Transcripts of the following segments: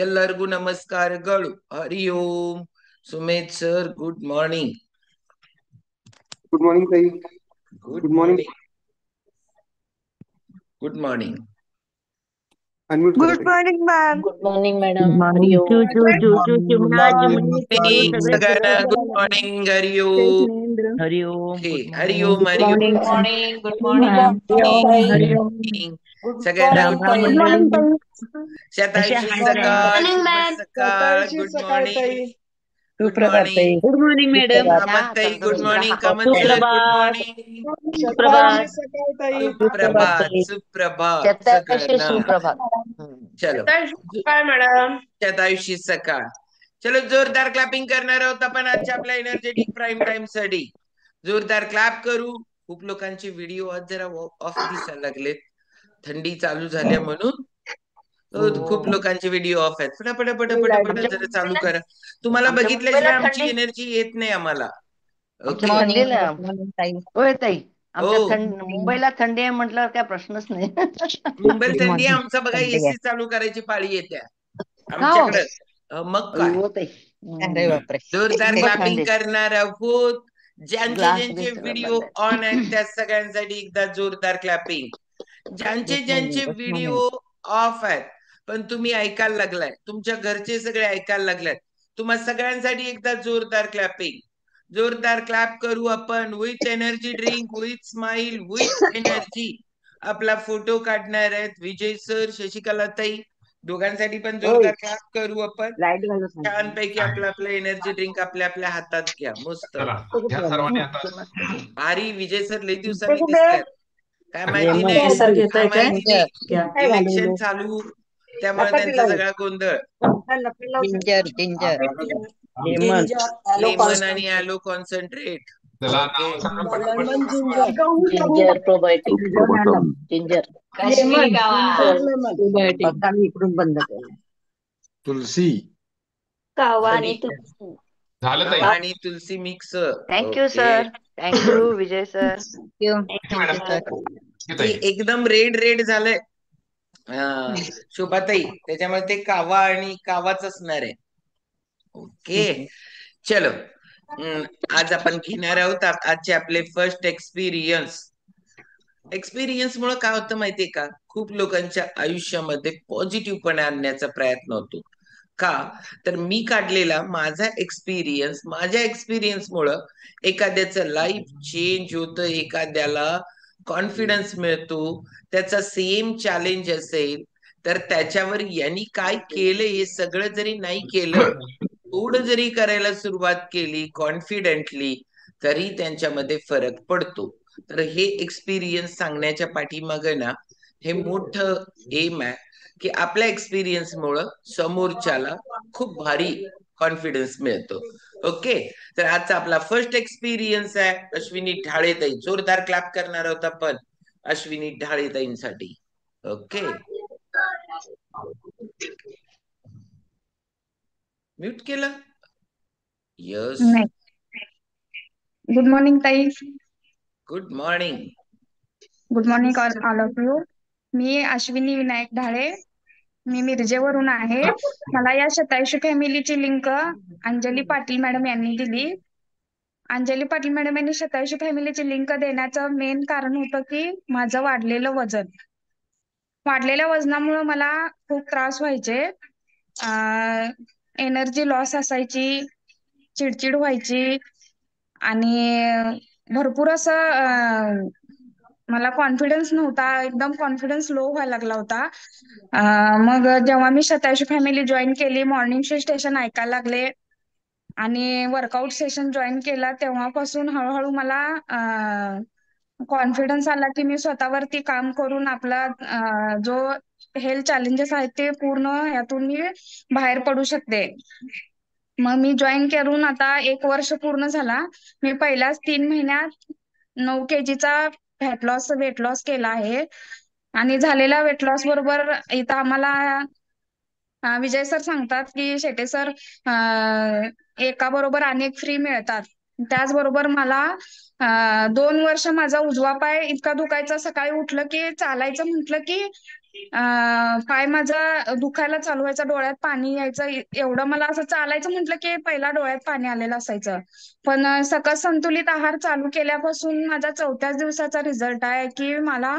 ಎಲ್ಲರಿಗೂ ನಮಸ್ಕಾರಗಳು. Hari Om. Sumeet sir, good morning. Good morning ताई. Good good morning. Morning. Good morning. Unmute करा गुड ताई. Morning ma'am. Good morning madam. Morning Hari Om. चू चू चू चू चिमणा गुड चिमणी चिमणी सगळे सगळ्यांना गुड मॉर्निंग. हरि ओम. हरिओम. हे good Hari morning. Om. Hari morning Om. Morning. Good morning morning. Hari Om. सगळ्यांना गुड गुड मॉर्निंग. मॉर्निंग ताई. शतायुषी कशा सकाळ, आहात? शुभ सकाळ. Good morning. गुड सुप्रभात ताई. मॉर्निंग. Good morning madam. कामतताई, good morning. Kamat sir, good सुप्रभात. मॉर्निंग. सुप्रभात. सुप्रभात सुप्रभात. ताई. सुप्रभात शतायुषी सगळ्यांना. सुप्रभात. चलो, काय मॅडम? शतायुषी सकाळ. चलो, जोरदार क्लॅपिंग करणार आहोत आपण आजच्या आपल्या एनर्जेटिक प्राईम टाइम साठी. जोरदार क्लॅप करू. खूप लोकांचे व्हिडिओ आज जरा ऑफ दिसायला लागलेत, थंडी चालू झाल्या म्हणून. खूप लोकांचे व्हिडिओ ऑफ आहेत. पटापट पटापट जरा चालू करा. तुम्हाला आमच्या मुंबईला बघितल्याशिवाय आमची थंडी. एनर्जी येत नाही आम्हाला. आमच्या ओके. थंडीला होय ताई. आमच्या हो, मुंबईला थंडी आहे म्हटल्यावर काय प्रश्नच नाही. मुंबईला थंडी आहे. आमचं बघा, एसी चालू करायची पाळी येत्या का हो? आमच्याकडं. मग काय, अय्यो ताई. अरे बापरे. जोरदार खूपच क्लॅपिंग थंडी. करणार आहोत. ज्यांचे ग्लास ज्यांचे बिस सगळं व्हिडिओ बंद ऑन आहेत आहे. त्या सगळ्यांसाठी एकदा जोरदार क्लॅपिंग. ज्यांचे गुड मॉर्निंग. ज्यांचे गुड मॉर्निंग. व्हिडिओ ऑफ आहेत पण तुम्ही ऐकायला लागलाय, तुमच्या घरचे सगळे ऐकायला लागलेत, तुम्हा सगळ्यांसाठी एकदा जोरदार क्लॅपिंग. जोरदार क्लॅप करू आपण. With energy drink, with smile, with energy. आपला फोटो काढणार आहेत विजय सर, शशिकला ताई. दोघांसाठी पण जोरदार क्लॅप करू आपण. लाईट घालू सांगितलं. छानपैकी आपलं आपलं एनर्जी ड्रिंक आपल्या आपल्या हातात घ्या. मस्त भारी. विजय सर लई दिवसांनी दिसतात. काय माहिती नाही, सर काय घेताय काय? माहिती नाही, घ्या. इलेक्शन चालू त्यामुळे त्यांचा सगळा गोंधळ. Ginger ginger lemon. लेमन आणि aloe concentrate. Okay. Ginger probiotic. Ginger. इकडून बंद केलं. तुलसी कावा खडी आणि तुळशी. झालं ताई. आणि तुलसी mix. Thank you okay. Sir. Thank you Vijay sir. ते एकदम रेड रेड झालंय शोभाताई, त्याच्यामुळे ते कावा आणि कावाच असणार आहे. ओके. चलो, आज आपण घेणार आहोत आजचे आपले फर्स्ट एक्सपिरियन्स. एक्सपिरियन्स मुळे काय होतं माहितीये का, खूप लोकांच्या आयुष्यामध्ये पॉझिटिव्हपणा आणण्याचा प्रयत्न होतो. का तर मी काढलेला माझा एक्सपिरियन्स, माझ्या एक्सपिरियन्स मुळे एखाद्याचं लाईफ चेंज होतं, एखाद्याला कॉन्फिडन्स मिळतो. त्याचा सेम चॅलेंज असेल तर त्याच्यावर यांनी काय केलं हे सगळं जरी नाही केलं, थोडं जरी करायला सुरुवात केली कॉन्फिडेंटली, तरी त्यांच्यामध्ये फरक पडतो. तर हे एक्सपिरियन्स सांगण्याच्या पाठीमागे ना हे मोठं एम आहे की आपल्या एक्सपिरियन्स मुळे समोरच्याला खूप भारी कॉन्फिडन्स मिळतो. ओके. तर आजचा आपला फर्स्ट एक्सपिरियन्स आहे अश्विनी ढाळेताई. जोरदार क्लॅप करणार आहोत आपण अश्विनी ढाळेताईंसाठी. ओके. म्यूट केलं. यस. गुड मॉर्निंग ताई. Good morning. Good morning all of you. मी अश्विनी विनायक ढाळे. मी मिरजेवरून आहे. मला या शतायुषी फॅमिलीची लिंक अंजली पाटील मॅडम यांनी दिली. अंजली पाटील मॅडम यांनी शतायुषी फॅमिलीची लिंक देण्याचं मेन कारण होतं की माझं वाढलेलं वजन. वाढलेल्या वजनामुळे मला खूप त्रास व्हायचे. एनर्जी लॉस असायची, चिडचिड व्हायची आणि भरपूर असं मला कॉन्फिडन्स नव्हता. एकदम कॉन्फिडन्स लो व्हायला लागला होता. मग जेव्हा मी शतायुषी फॅमिली जॉईन केली, मॉर्निंग सेशन ऐकायला लागले आणि वर्कआउट सेशन जॉईन केला, तेव्हापासून हळूहळू मला कॉन्फिडन्स आला की मी स्वतःवरती काम करून आपला जो हेल्थ चॅलेंजेस आहेत ते पूर्ण यातून मी बाहेर पडू शकते. मग मी जॉईन करून आता 1 वर्ष पूर्ण झाला. मी पहिल्याच 3 महिन्यात 9 kgचा वेट लॉस केला आहे. आणि झालेल्या वेट लॉस बरोबर इथं आम्हाला विजय सर सांगतात की शेटे सर एका बरोबर अनेक फ्री मिळतात. त्याचबरोबर मला 2 वर्ष माझा उजवा पाय इतका दुखायचा, सकाळी उठलं की चालायचं म्हटलं की पाय माझा दुखायला चालू व्हायचा, डोळ्यात पाणी यायचं, एवढं मला असं चालायचं म्हटलं की पहिला डोळ्यात पाणी आलेलं असायचं. पण सकस संतुलित आहार चालू केल्यापासून माझा 4थ्याच दिवसाचा रिझल्ट आहे की मला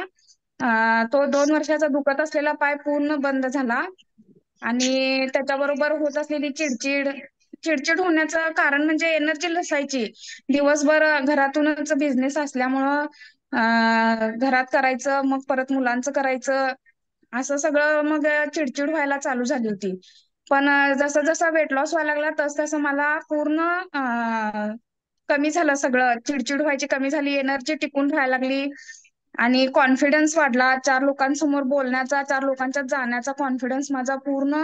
तो 2 वर्षाचा दुखत असलेला पाय पूर्ण बंद झाला. आणि त्याच्याबरोबर होत असलेली चिडचिड चिडचिड होण्याचं कारण म्हणजे एनर्जी नसायची. दिवसभर घरातूनच बिझनेस असल्यामुळं घरात करायचं, मग परत मुलांचं करायचं, असं सगळं मग चिडचिड व्हायला चालू झाली होती. पण जसं जसं वेट लॉस व्हायला लागला तसं मला पूर्ण कमी झालं सगळं. चिडचिड व्हायची कमी झाली, एनर्जी टिकून राहायला लागली आणि कॉन्फिडन्स वाढला. 4 लोकांसमोर बोलण्याचा, 4 लोकांच्यात जाण्याचा कॉन्फिडन्स माझा पूर्ण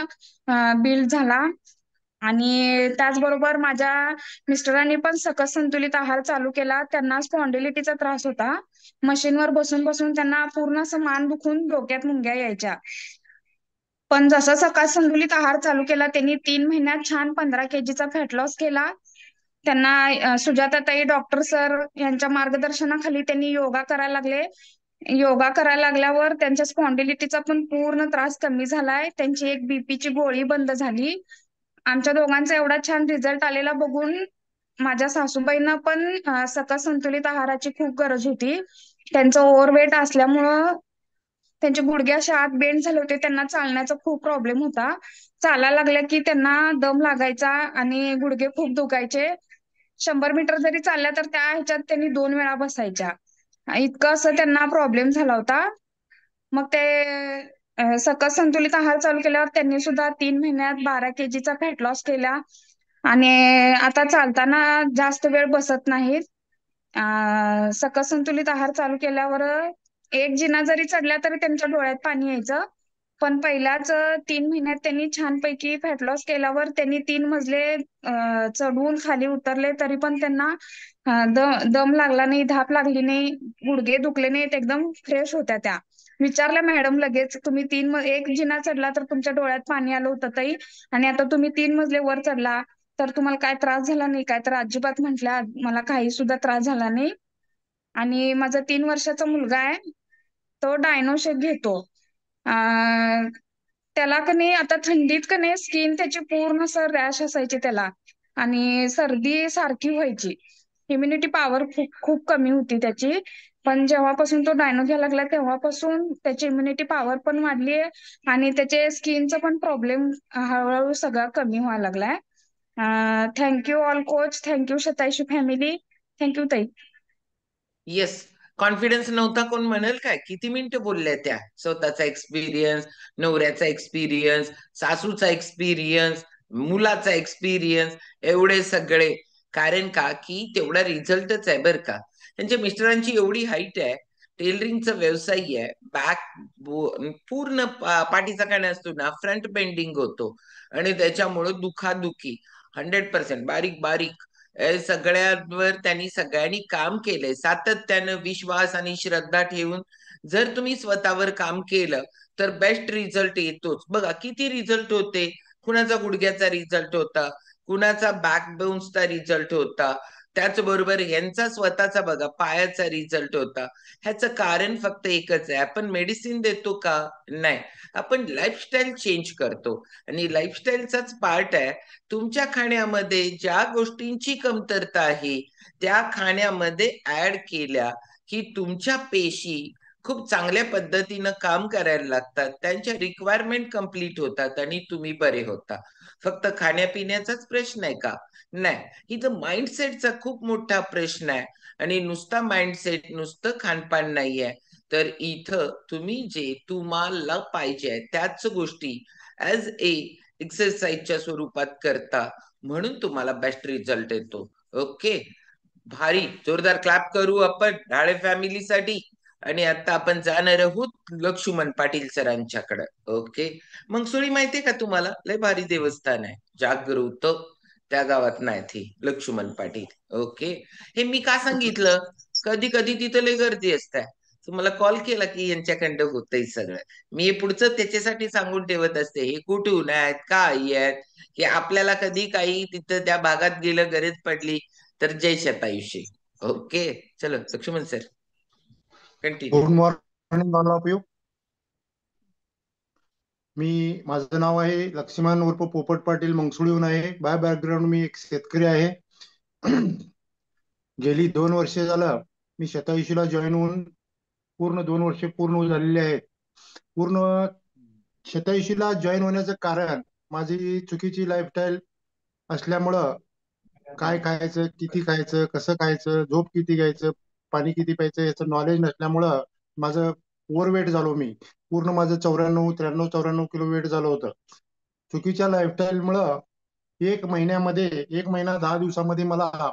बिल्ड झाला. आणि त्याचबरोबर माझ्या मिस्टरांनी पण सकस संतुलित आहार चालू केला. त्यांना स्पॉन्डिलिटीचा त्रास होता. मशीनवर बसून बसून त्यांना पूर्ण असं मान दुखून डोक्यात मुंग्या यायच्या. पण जसा सकस संतुलित आहार चालू केला त्यांनी 3 महिन्यात छान 15 kg फॅट लॉस केला. त्यांना सुजाताताई डॉक्टर सर यांच्या मार्गदर्शनाखाली त्यांनी योगा करायला लागले. योगा करायला लागल्यावर त्यांच्या स्पॉन्डिलिटीचा पण पूर्ण त्रास कमी झालाय. त्यांची एक बीपीची गोळी बंद झाली. आमच्या दोघांचा एवढा छान रिझल्ट आलेला बघून माझ्या सासूबाईंना पण सकस संतुलित आहाराची खूप गरज होती. त्यांचं ओव्हरवेट असल्यामुळं त्यांचे गुडघे असे आत बेंड झाले होते. त्यांना चालण्याचा खूप प्रॉब्लेम होता. चालायला लागल्या की त्यांना दम लागायचा आणि गुडघे खूप दुखायचे. 100 मीटर जरी चालल्या तर त्या ह्याच्यात त्यांनी 2 वेळा बसायच्या. इतकं असं त्यांना प्रॉब्लेम झाला होता. मग ते सकस संतुलित आहार चालू केल्यावर त्यांनी सुद्धा 3 महिन्यात 12 kg फॅट लॉस केला. आणि आता चालताना जास्त वेळ बसत नाहीत. सकस संतुलित आहार चालू केल्यावर एक जिना जरी चढल्या तरी त्यांच्या डोळ्यात पाणी यायचं. पण पहिल्याच 3 महिन्यात त्यांनी छानपैकी फॅट लॉस केल्यावर त्यांनी 3 मजले चढून खाली उतरले तरी पण त्यांना दम लागला नाही, धाप लागली नाही, गुडघे दुखले नाहीत, एकदम फ्रेश होत्या त्या. विचारलं मॅडम लगेच, तुम्ही एक जिना चढला तर तुमच्या डोळ्यात पाणी आलं होतं ताई, आणि आता तुम्ही 3 मजले वर चढला तर तुम्हाला काय त्रास झाला नाही काय? तर अजिबात म्हटल्या, मला काही सुद्धा त्रास झाला नाही. आणि माझा 3 वर्षाचा मुलगा आहे, तो डायनोशेक घेतो. त्याला का नाही आता थंडीत का नाही स्किन त्याची पूर्ण असं रॅश असायची त्याला, आणि सर्दी सारखी व्हायची. इम्युनिटी पॉवर खूप खूप कमी होती त्याची. पण जेव्हापासून तो डायनो घ्यायला लागला तेव्हापासून त्याची इम्युनिटी पॉवर पण वाढली आणि त्याचे स्किनचा पण प्रॉब्लेम हळूहळू सगळा कमी व्हायला लागलाय. Thank you all coach, thank you Shatayashi family, thank you ताई. येस, कॉन्फिडन्स नव्हता कोण म्हणेल काय? किती मिनिटं बोलल्या त्या. स्वतःचा एक्सपिरियन्स, नवऱ्याचा एक्सपिरियन्स, सासूचा एक्सपिरियन्स, मुलाचा एक्सपिरियन्स, एवढे सगळे. कारण का की तेवढा रिझल्टच आहे बरं का. त्यांच्या मिस्टरांची एवढी हाईट आहे, टेलरिंगचा व्यवसाय आहे, पूर्ण पाठीचा काय असतो ना, फ्रंट बेंडिंग होतो आणि त्याच्यामुळं दुखादुखी 100%, बारीक बारीक सगळ्यांवर त्यांनी सगळ्यांनी काम केलंय सातत्यानं, विश्वास आणि श्रद्धा ठेवून. जर तुम्ही स्वतःवर काम केलं तर बेस्ट रिझल्ट येतोच. बघा किती रिझल्ट होते. कुणाचा गुडघ्याचा रिझल्ट होता, कुणाचा बॅकबोन्सचा रिझल्ट होता, त्याचबरोबर ह्यांचा स्वतःचा बघा पायाचा रिझल्ट होता. ह्याचं कारण फक्त एकच आहे, आपण मेडिसिन देतो का? नाही, आपण लाईफस्टाईल चेंज करतो. आणि लाईफस्टाईलचाच पार्ट आहे तुमच्या खाण्यामध्ये ज्या गोष्टींची कमतरता आहे त्या खाण्यामध्ये ऍड केल्या की तुमच्या पेशी खूप चांगल्या पद्धतीनं काम करायला लागतात, त्यांच्या रिक्वायरमेंट कम्प्लीट होतात आणि तुम्ही बरे होता. फक्त खाण्यापिण्याचाच प्रश्न आहे का? नाही, इथं माइंडसेटचा खूप मोठा प्रश्न आहे. आणि नुसता माइंडसेट, नुसतं खानपान नाहीये, तर इथं तुम्ही जे तुम्हाला पाहिजे त्याच गोष्टी ऍज ए एक्सरसाइजच्या स्वरूपात करता, म्हणून तुम्हाला बेस्ट रिझल्ट येतो. ओके, भारी, जोरदार क्लॅप करू आपण राळे फॅमिलीसाठी. आणि आता आपण जाणार आहोत लक्ष्मण पाटील सरांच्याकडे. ओके, मंगसुळी माहितीये का तुम्हाला? लय भारी देवस्थान आहे, जागृत, त्या गावात नाही ती लक्ष्मण पाटील. ओके, हे मी का सांगितलं? कधी कधी तिथं लय गर्दी असते. तुम्हाला कॉल केला की यांच्याकडं होतंय सगळं. मी हे पुढचं त्याच्यासाठी सांगून ठेवत असते, हे कुठून आहेत, काय आहेत, की आपल्याला कधी काही तिथं त्या भागात गेलं, गरज पडली तर जय शतायुषी. ओके, चलो Laxman sir continue. Good morning, all of you. माझं नाव आहे लक्ष्मण उर्फ पोपट पाटील मंगसुळीहून आहे. बाय बॅकग्राऊंड मी एक शेतकरी आहे. गेली 2 वर्ष झालं मी शतायुषीला जॉईन होऊन पूर्ण 2 वर्ष पूर्ण झालेली आहेत. पूर्ण शतायुषीला जॉईन होण्याचं कारण माझी चुकीची लाईफस्टाईल असल्यामुळं काय खायचं, किती खायचं, कसं खायचं, झोप किती घ्यायचं, पाणी किती प्यायचं याचं नॉलेज नसल्यामुळं माझं ओव्हरवेट झालो मी. पूर्ण माझं 94 किलो वेट झालं होतं. चुकीच्या लाईफस्टाईलमुळं 1 महिना 10 दिवसामध्ये मला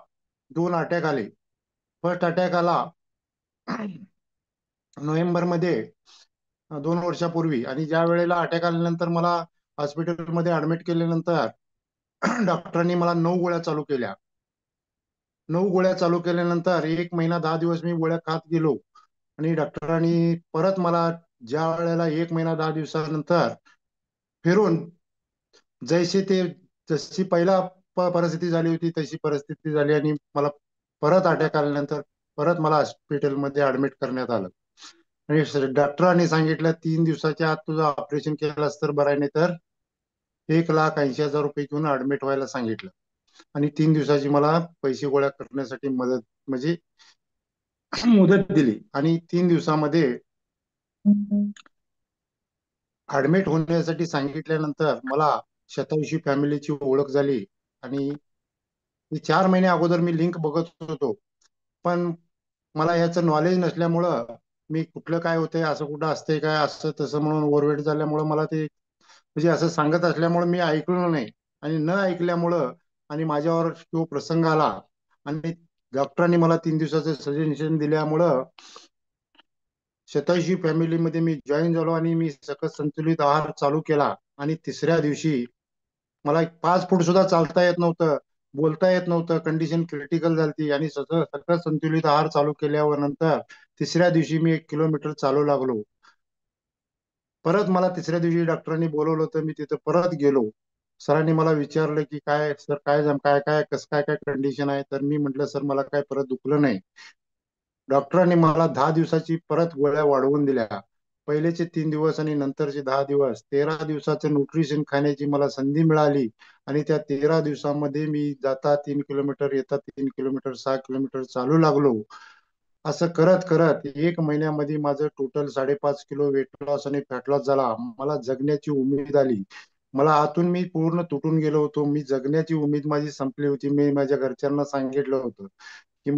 2 अटॅक आले. फर्स्ट अटॅक आला नोव्हेंबरमध्ये 2 वर्षापूर्वी, आणि ज्या वेळेला अटॅक आल्यानंतर मला हॉस्पिटलमध्ये ऍडमिट केल्यानंतर डॉक्टरांनी मला 9 गोळ्या चालू केल्या. 9 गोळ्या चालू केल्यानंतर 1 महिना 10 दिवस मी गोळ्या खात गेलो, आणि डॉक्टरांनी परत मला ज्या वेळेला 1 महिना 10 दिवसानंतर फिरून जशी पहिला परिस्थिती झाली होती तशी परिस्थिती झाली, आणि मला परत अटॅक आल्यानंतर परत मला हॉस्पिटलमध्ये ऍडमिट करण्यात आलं. आणि डॉक्टरांनी सांगितलं 3 दिवसाच्या आत तुझं ऑपरेशन केलंस तर बरं आहे, नाही तर 1,80,000 रुपये घेऊन ऍडमिट व्हायला सांगितलं. आणि 3 दिवसाची मला पैसे गोळा करण्यासाठी मदत म्हणजे मुदत दिली. आणि 3 दिवसामध्ये ऍडमिट होण्यासाठी सांगितल्यानंतर मला शतायुषी फॅमिलीची ओळख झाली. आणि 4 महिने अगोदर मी लिंक बघत होतो, पण मला याचं नॉलेज नसल्यामुळं मी कुठलं काय होतंय, असं कुठं असतंय काय, असं तसं म्हणून ओव्हरवेट झाल्यामुळं मला ते म्हणजे असं सांगत असल्यामुळे मी ऐकलो नाही. आणि न ऐकल्यामुळं आणि माझ्यावर तो प्रसंग आला, आणि डॉक्टरांनी मला 3 दिवसाचं सजेशन दिल्यामुळं शतायुषी फॅमिलीमध्ये मी जॉईन झालो, आणि मी सकस संतुलित आहार चालू केला. आणि 3ऱ्या दिवशी मला 5 फूट सुद्धा चालता येत नव्हतं, बोलता येत नव्हतं, कंडिशन क्रिटिकल झाली. आणि सकस संतुलित आहार चालू केल्यावर नंतर 3ऱ्या दिवशी मी 1 किलोमीटर चालू लागलो. परत मला 3ऱ्या दिवशी डॉक्टरांनी बोलवलं, तर मी तिथं परत गेलो. सरांनी मला विचारलं की काय सर, काय काय काय कसं काय काय कंडिशन आहे. तर मी म्हटलं सर मला काय परत दुखलं नाही. डॉक्टरांनी मला 10 दिवसाची परत गोळ्या वाढवून दिल्या. पहिलेचे 3 दिवस आणि नंतरचे 10 दिवस, 13 दिवसाचं न्यूट्रिशन खाण्याची मला संधी मिळाली. आणि त्या 13 दिवसामध्ये मी जाता 3 किलोमीटर, येता 3 किलोमीटर, 6 किलोमीटर चालू लागलो. असं करत करत 1 महिन्यामध्ये माझं टोटल 5.5 किलो वेट लॉस आणि फॅट लॉस झाला. मला जगण्याची उमेद आली. मला आतून मी पूर्ण तुटून गेलो होतो. मी जगण्याची उमेद माझी संपली होती. मी माझ्या घरच्यांना सांगितलं होतं की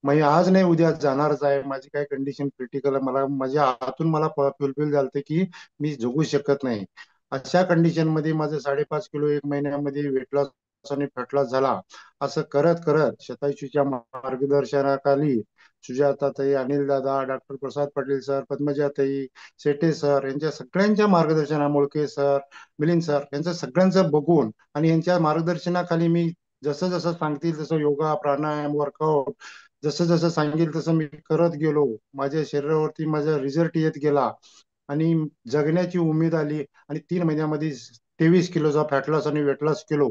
मी आज नाही उद्या जाणारच आहे. माझी काय कंडिशन क्रिटिकल आहे. माझ्या हातून मला फुलफिल झालं की मी जगू शकत नाही. अशा कंडिशन मध्ये माझं 5.5 किलो 1 महिन्यामध्ये वेट लॉस आणि फॅट लॉस झाला. असं करत करत शतायुषीच्या मार्गदर्शनाखाली सुजाताताई, अनिल दादा, डॉक्टर प्रसाद पाटील सर, पद्मजाताई, शेटे सर यांच्या सगळ्यांच्या मार्गदर्शना, मुळके सर, मिलिंद सर यांचं सगळ्यांचं बघून आणि यांच्या मार्गदर्शनाखाली मी जसं जसं सांगतील तसं योगा, प्राणायाम, वर्कआउट जसं जसं सांगेल तसं मी करत गेलो. माझ्या शरीरावरती माझा रिझल्ट येत गेला आणि जगण्याची उमेद आली. आणि 3 महिन्यामध्ये 23 किलोचा फॅट लॉस आणि वेट लॉस केलो.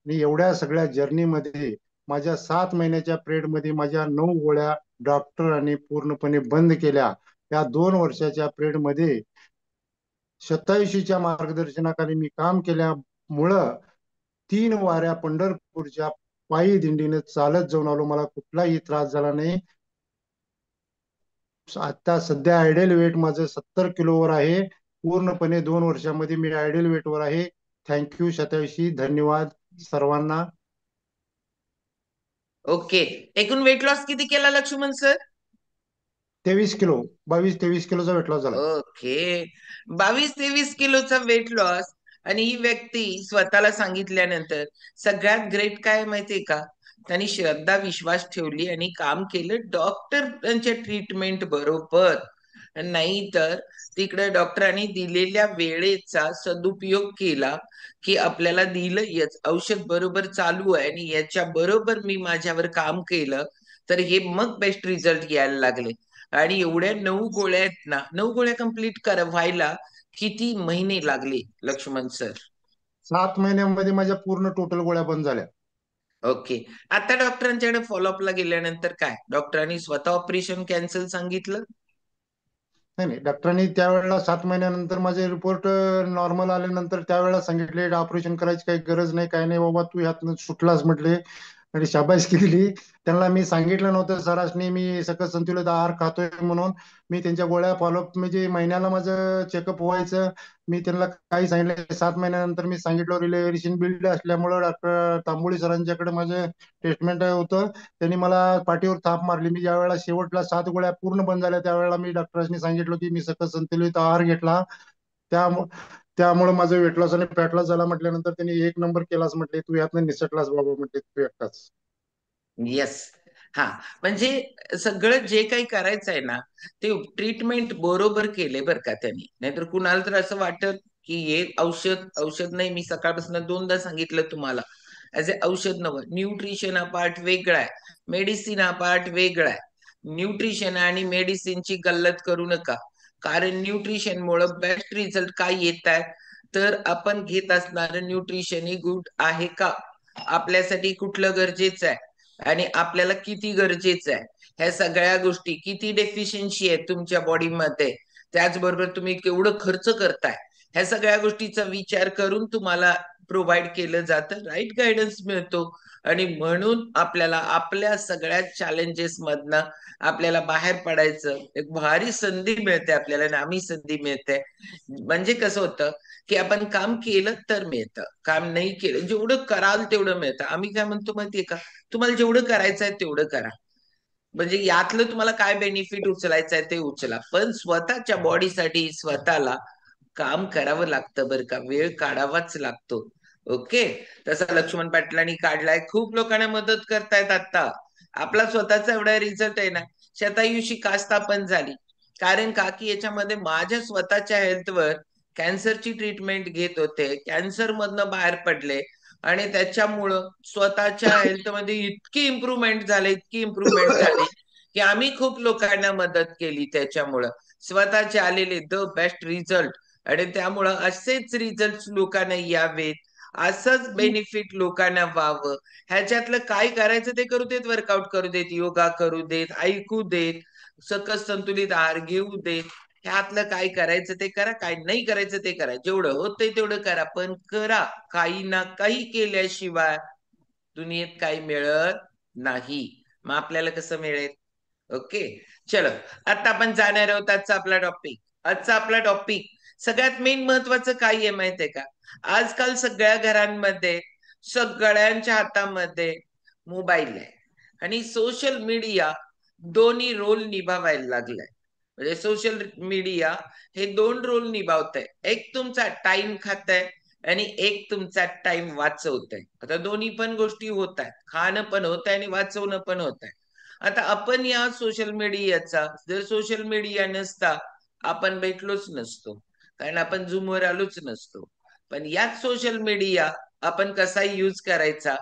आणि एवढ्या सगळ्या जर्नीमध्ये माझ्या 7 महिन्याच्या पिरियडमध्ये माझ्या 9 गोळ्या डॉक्टरांनी पूर्णपणे बंद केल्या. या 2 वर्षाच्या पिरियडमध्ये शतायुषीच्या मार्गदर्शनाखाली मी काम केल्यामुळं 3 वाऱ्या पंढरपूरच्या पायी दिंडीने चालत जाऊन आलो. मला कुठलाही त्रास झाला नाही. आता सध्या आयडियल वेट माझं 70 किलोवर आहे. पूर्णपणे 2 वर्षामध्ये मी आयडियल वेटवर आहे. थँक्यू शतायुषी. धन्यवाद सर्वांना. ओके. एकूण वेट लॉस किती केला लक्ष्मण सर? 23 किलो, 22-23 किलोचा वेट लॉस झाला. ओके. 22-23 किलोचा वेट लॉस. आणि ही व्यक्ती स्वतःला सांगितल्यानंतर सगळ्यात ग्रेट काय माहितीये का, त्यांनी श्रद्धा विश्वास ठेवली आणि काम केलं डॉक्टरांच्या ट्रीटमेंट बरोबर. नाही तर तिकडे डॉक्टरांनी दिलेल्या वेळेचा सदुपयोग केला की आपल्याला दिलं औषध बरोबर चालू आहे आणि याच्या बरोबर मी माझ्यावर काम केलं तर हे मग बेस्ट रिझल्ट यायला लागले. आणि एवढ्या 9 गोळ्या आहेत ना, 9 गोळ्या कम्प्लीट व्हायला किती महिने लागले लक्ष्मण सर? 7 महिन्यामध्ये माझ्या पूर्ण टोटल गोळ्या बंद झाल्या. ओके. आता डॉक्टरांच्याकडे फॉलोअपला गेल्यानंतर काय डॉक्टरांनी स्वतः ऑपरेशन कॅन्सल सांगितलं? नाही नाही, डॉक्टरांनी त्यावेळेला 7 महिन्यानंतर माझे रिपोर्ट नॉर्मल आल्यानंतर त्यावेळेला सांगितले ऑपरेशन करायची काही गरज नाही, काही नाही बाबा, तू ह्यातनं सुटलास म्हटले. आणि शाबासकी दिली. त्यांना मी सांगितलं नव्हतं सरासनी मी सकस संतुलित आहार खातोय म्हणून. मी त्यांच्या गोळ्या फॉलोअप म्हणजे महिन्याला माझं चेकअप व्हायचं. मी त्यांना काही सांगितलं 7 महिन्यानंतर मी सांगितलं रिलेव्हरेशन बिल्ड असल्यामुळं डॉक्टर तांबोळी सरांच्याकडे माझं ट्रीटमेंट होतं. त्यांनी मला पाठीवर थाप मारली. मी ज्या वेळेला शेवटला 7 गोळ्या पूर्ण बंद झाल्या त्यावेळेला मी डॉक्टरांनी सांगितलं की मी सकस संतुलित आहार घेतला. त्यामुळे त्यामुळे माझं वेट लॉस आणि फॅट लॉस झाला. म्हटल्यानंतर त्यांनी 1 नंबर केलास म्हटले, तू यातनं निसटलास बाबा म्हटले, तू एकटाच. येस. हा, म्हणजे सगळं जे काही करायचं आहे ना ते ट्रीटमेंट बरोबर केले बरं का त्यांनी. नाहीतर कुणाला तर असं वाटत की हे औषध औषध नाही. मी सकाळपासून 2दा सांगितलं तुम्हाला, ऍज ए औषध नवं. न्यूट्रिशन हा पार्ट वेगळा आहे, मेडिसिन हा पार्ट वेगळा आहे. न्यूट्रिशन आणि मेडिसिनची गल्लत करू नका, कारण न्यूट्रिशन मुळे बेस्ट रिझल्ट काय येत आहे तर आपण घेत असणारं न्यूट्रिशन ही गुड आहे का, आपल्यासाठी कुठलं गरजेचं आहे आणि आपल्याला किती गरजेचं आहे, ह्या सगळ्या गोष्टी, किती डेफिशियन्सी आहे तुमच्या बॉडीमध्ये, त्याचबरोबर तुम्ही केवढं खर्च करताय, ह्या सगळ्या गोष्टीचा विचार करून तुम्हाला प्रोव्हाइड केलं जातं, राईट गायडन्स मिळतो. आणि म्हणून आपल्याला आपल्या सगळ्या चॅलेंजेस मधनं आपल्याला बाहेर पडायचं एक भारी संधी मिळते आपल्याला, नामी संधी मिळते. म्हणजे कसं होतं की आपण काम केलं तर मिळतं, काम नाही केलं जेवढं कराल तेवढं मिळतं. आम्ही काय म्हणतो माहितीये का, तुम्हाला जेवढं करायचं आहे तेवढं करा. म्हणजे यातलं तुम्हाला काय बेनिफिट उचलायचं आहे ते उचला, पण स्वतःच्या बॉडीसाठी स्वतःला काम करावं लागतं बरं का, वेळ काढावाच लागतो. ओके. तसा लक्ष्मण पाटलांनी काढलाय, खूप लोकांना मदत करतायत आता. आपला स्वतःचा एवढा रिझल्ट आहे ना, शतायुषी का स्थापन झाली, कारण का की याच्यामध्ये माझ्या स्वतःच्या हेल्थवर कॅन्सरची ट्रीटमेंट घेत होते, कॅन्सर मधनं बाहेर पडले आणि त्याच्यामुळं स्वतःच्या हेल्थमध्ये इतकी इम्प्रूव्हमेंट झाले, इतकी इम्प्रूव्हमेंट झाली की आम्ही खूप लोकांना मदत केली त्याच्यामुळं, स्वतःचे आलेले द बेस्ट रिझल्ट. आणि त्यामुळं असेच रिझल्ट लोकांना यावेत, असंच बेनिफिट लोकांना व्हावं. ह्याच्यातलं काय करायचं ते करू देत, वर्कआउट करू देत, योगा करू देत, ऐकू देत, सकस संतुलित आहार घेऊ देत, ह्यातलं काय करायचं ते करा, काय नाही करायचं ते करा, जेवढं होतंय तेवढं करा, पण करा. काही ना काही केल्याशिवाय दुनियेत काही मिळत नाही. मग आपल्याला कसं मिळेल? ओके. चलो, आता आपण जाणार आहोत आजचा आपला टॉपिक. आजचा आपला टॉपिक सगळ्यात मेन महत्वाचं काय आहे माहितीये का, आजकाल सगळ्या घरांमध्ये सगळ्यांच्या हातामध्ये मोबाईल आहे आणि सोशल मीडिया दोन्ही रोल निभावायला लागलाय. म्हणजे सोशल मीडिया हे 2 रोल निभावत आहे, एक तुमचा टाइम खात आहे आणि एक तुमचा टाइम वाचवत आहे. आता दोन्ही पण गोष्टी होत आहेत, खाणं पण होत आहे आणि वाचवणं पण होत आहे. आता आपण या सोशल मीडियाचा, जर सोशल मीडिया नसता आपण भेटलोच नसतो, कारण आपण झूमवर आलोच नसतो. पण याच सोशल मीडिया आपण कसा यूज करायचा,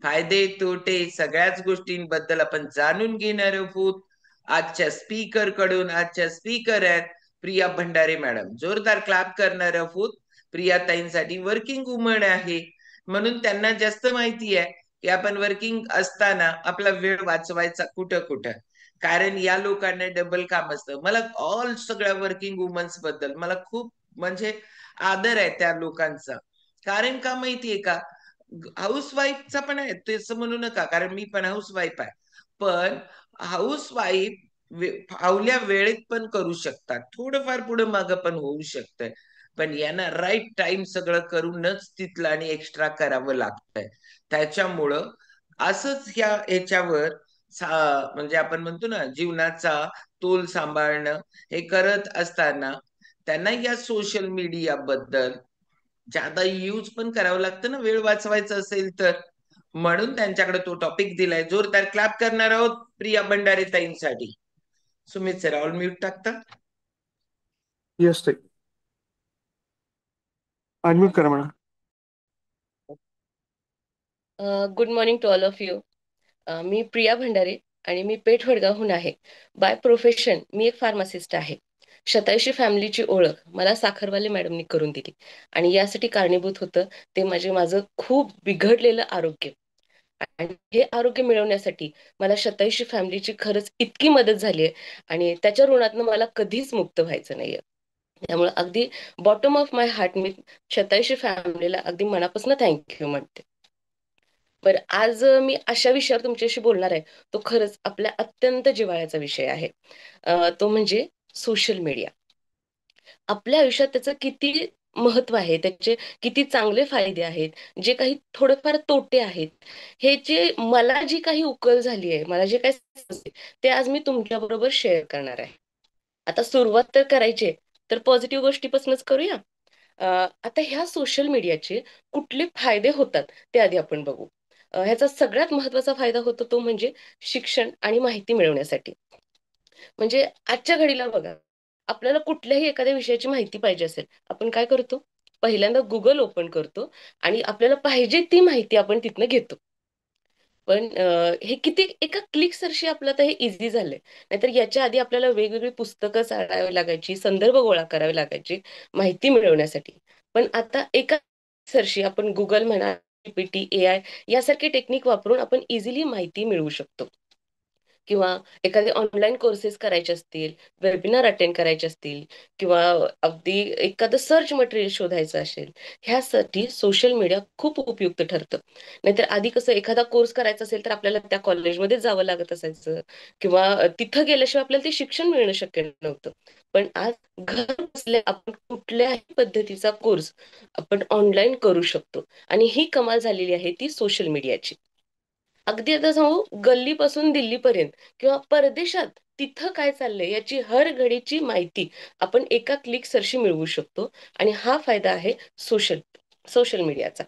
फायदे तोटे सगळ्याच गोष्टींबद्दल आपण जाणून घेणार आहोत आजच्या स्पीकर कडून. आजच्या स्पीकर आहेत प्रिया भंडारे मॅडम. जोरदार क्लॅप करणार आहोत. प्रिया ताईंसाठी वर्किंग वुमन आहे म्हणून त्यांना जास्त माहिती आहे की आपण वर्किंग असताना आपला वेळ वाचवायचा कुठं कुठं, कारण या लोकांना डबल काम असतं. मला ऑल सगळ्या वर्किंग वुमन्स बद्दल मला खूप म्हणजे आदर आहे त्या लोकांचा. कारण का माहितीये का, हाऊस वाईफचा पण आहे तसं म्हणू नका, कारण मी पण हाऊस वाईफ आहे, पण हाऊस वाईफ फावल्या वेळेत पण करू शकतात, थोडंफार पुढे मागं पण होऊ शकतंय, पण यांना राईट टाइम सगळं करूनच तिथलं आणि एक्स्ट्रा करावं लागतंय. त्याच्यामुळं असंच ह्याच्यावर म्हणजे आपण म्हणतो ना जीवनाचा तोल सांभाळणं हे करत असताना त्यांना या सोशल मीडिया बद्दल ज्यादा यूज पण करावं लागतं ना, वेळ वाचवायचा असेल तर. म्हणून त्यांच्याकडे तो टॉपिक दिलाय. जोरदार क्लॅप करणार आहोत प्रिया भंडारे ताईंसाठी. सुमित सर ऑल म्यूट टाकता. येस ताई, अनम्यूट करा madam. Good morning to all of you. मी प्रिया भंडारे आणि मी पेठ वडगावहून आहे. बाय प्रोफेशन मी एक फार्मासिस्ट आहे. शतायुषी फॅमिलीची ओळख मला साखरवाले मॅडमनी करून दिली आणि यासाठी कारणीभूत होतं ते माझं खूप बिघडलेलं आरोग्य. आणि हे आरोग्य मिळवण्यासाठी मला शतायुषी फॅमिलीची खरंच इतकी मदत झाली आहे आणि त्याच्या ऋणातनं मला कधीच मुक्त व्हायचं नाहीये. त्यामुळे अगदी बॉटम ऑफ माय हार्ट मी शतायुषी फॅमिलीला अगदी मनापासून थँक्यू म्हणते. बरं, आज मी अशा विषयावर तुमच्याशी बोलणार आहे. तो खरंच आपल्या अत्यंत जिव्हाळ्याचा विषय आहे. तो म्हणजे सोशल मीडिया. आपल्या आयुष्यात त्याचं किती महत्व आहे, त्याचे किती चांगले फायदे आहेत, जे काही थोडेफार तोटे आहेत, हे जे मला जी काही उकल झाली आहे, मला जे काही समजते, ते आज मी तुमच्या बरोबर शेअर करणार आहे. आता सुरुवात तर करायची आहे, तर पॉझिटिव्ह गोष्टीपासूनच करूया. आता ह्या सोशल मीडियाचे कुठले फायदे होतात ते आधी आपण बघू. ह्याचा सगळ्यात महत्वाचा फायदा होतो तो म्हणजे शिक्षण आणि माहिती मिळवण्यासाठी. म्हणजे आजच्या घडीला बघा, आपल्याला कुठल्याही एखाद्या विषयाची माहिती पाहिजे असेल, आपण काय करतो? पहिल्यांदा गुगल ओपन करतो आणि आपल्याला पाहिजे ती माहिती आपण तिथनं घेतो. पण हे किती एका क्लिक सरशी आपलं आता हे इझी झालंय. नाहीतर याच्या आधी आपल्याला वेगवेगळी पुस्तकं चाळावी लागायची, संदर्भ गोळा करावे लागायचे माहिती मिळवण्यासाठी. पण आता एका सरशी आपण गुगल म्हणा, GPT, AI यासारखे टेक्निक वापरून आपण इझिली माहिती मिळवू शकतो. किंवा एखादे ऑनलाईन कोर्सेस करायचे असतील, वेबिनार अटेंड करायचे असतील किंवा अगदी एखादं सर्च मटेरियल शोधायचं असेल, ह्यासाठी सोशल मीडिया खूप उपयुक्त ठरतं. नाहीतर आधी कसं एखादा कोर्स करायचा असेल तर आपल्याला त्या कॉलेजमध्ये जावं लागत असायचं किंवा तिथं गेल्याशिवाय आपल्याला ते शिक्षण मिळणं शक्य नव्हतं. पण आज घर बसल्या आपण कुठल्याही पद्धतीचा कोर्स आपण ऑनलाईन करू शकतो आणि ही कमाल झालेली आहे ती सोशल मीडियाची. अगदी आता सांगू, गल्लीपासून दिल्लीपर्यंत किंवा परदेशात तिथं काय चाललंय याची हर घडीची माहिती आपण एका क्लिक सरशी मिळवू शकतो आणि हा फायदा आहे सोशल सोशल मीडियाचा.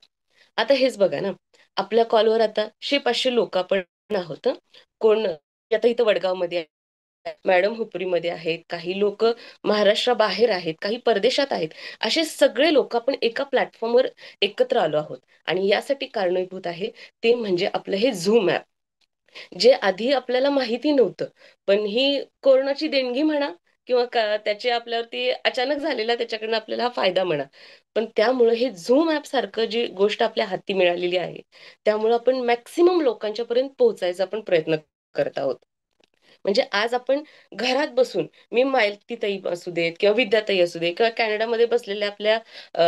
आता हेच बघा ना, आपल्या कॉलवर आता 100-500 लोक आपण आहोत हं. कोण आता इथं वडगावमध्ये आहे, मॅडम हुपरीमध्ये आहेत, काही लोक महाराष्ट्राबाहेर आहेत, काही परदेशात आहेत. असे सगळे लोक आपण एका प्लॅटफॉर्मवर एकत्र आलो आहोत आणि यासाठी कारणीभूत आहे ते म्हणजे आपलं हे झूम ॲप. जे आधी आपल्याला माहिती नव्हतं. पण ही कोरोनाची देणगी म्हणा किंवा त्याचे आपल्यावरती अचानक झालेला त्याच्याकडनं आपल्याला हा फायदा म्हणा. पण त्यामुळे हे झूम ॲप सारखं जी गोष्ट आपल्या हाती मिळालेली आहे, त्यामुळे आपण मॅक्सिमम लोकांच्या पर्यंत पोहोचायचा आपण प्रयत्न करत आहोत. म्हणजे आज आपण घरात बसून मी मालतीताई असू देत किंवा विद्याताई असू दे किंवा कॅनडामध्ये बसलेल्या आपल्या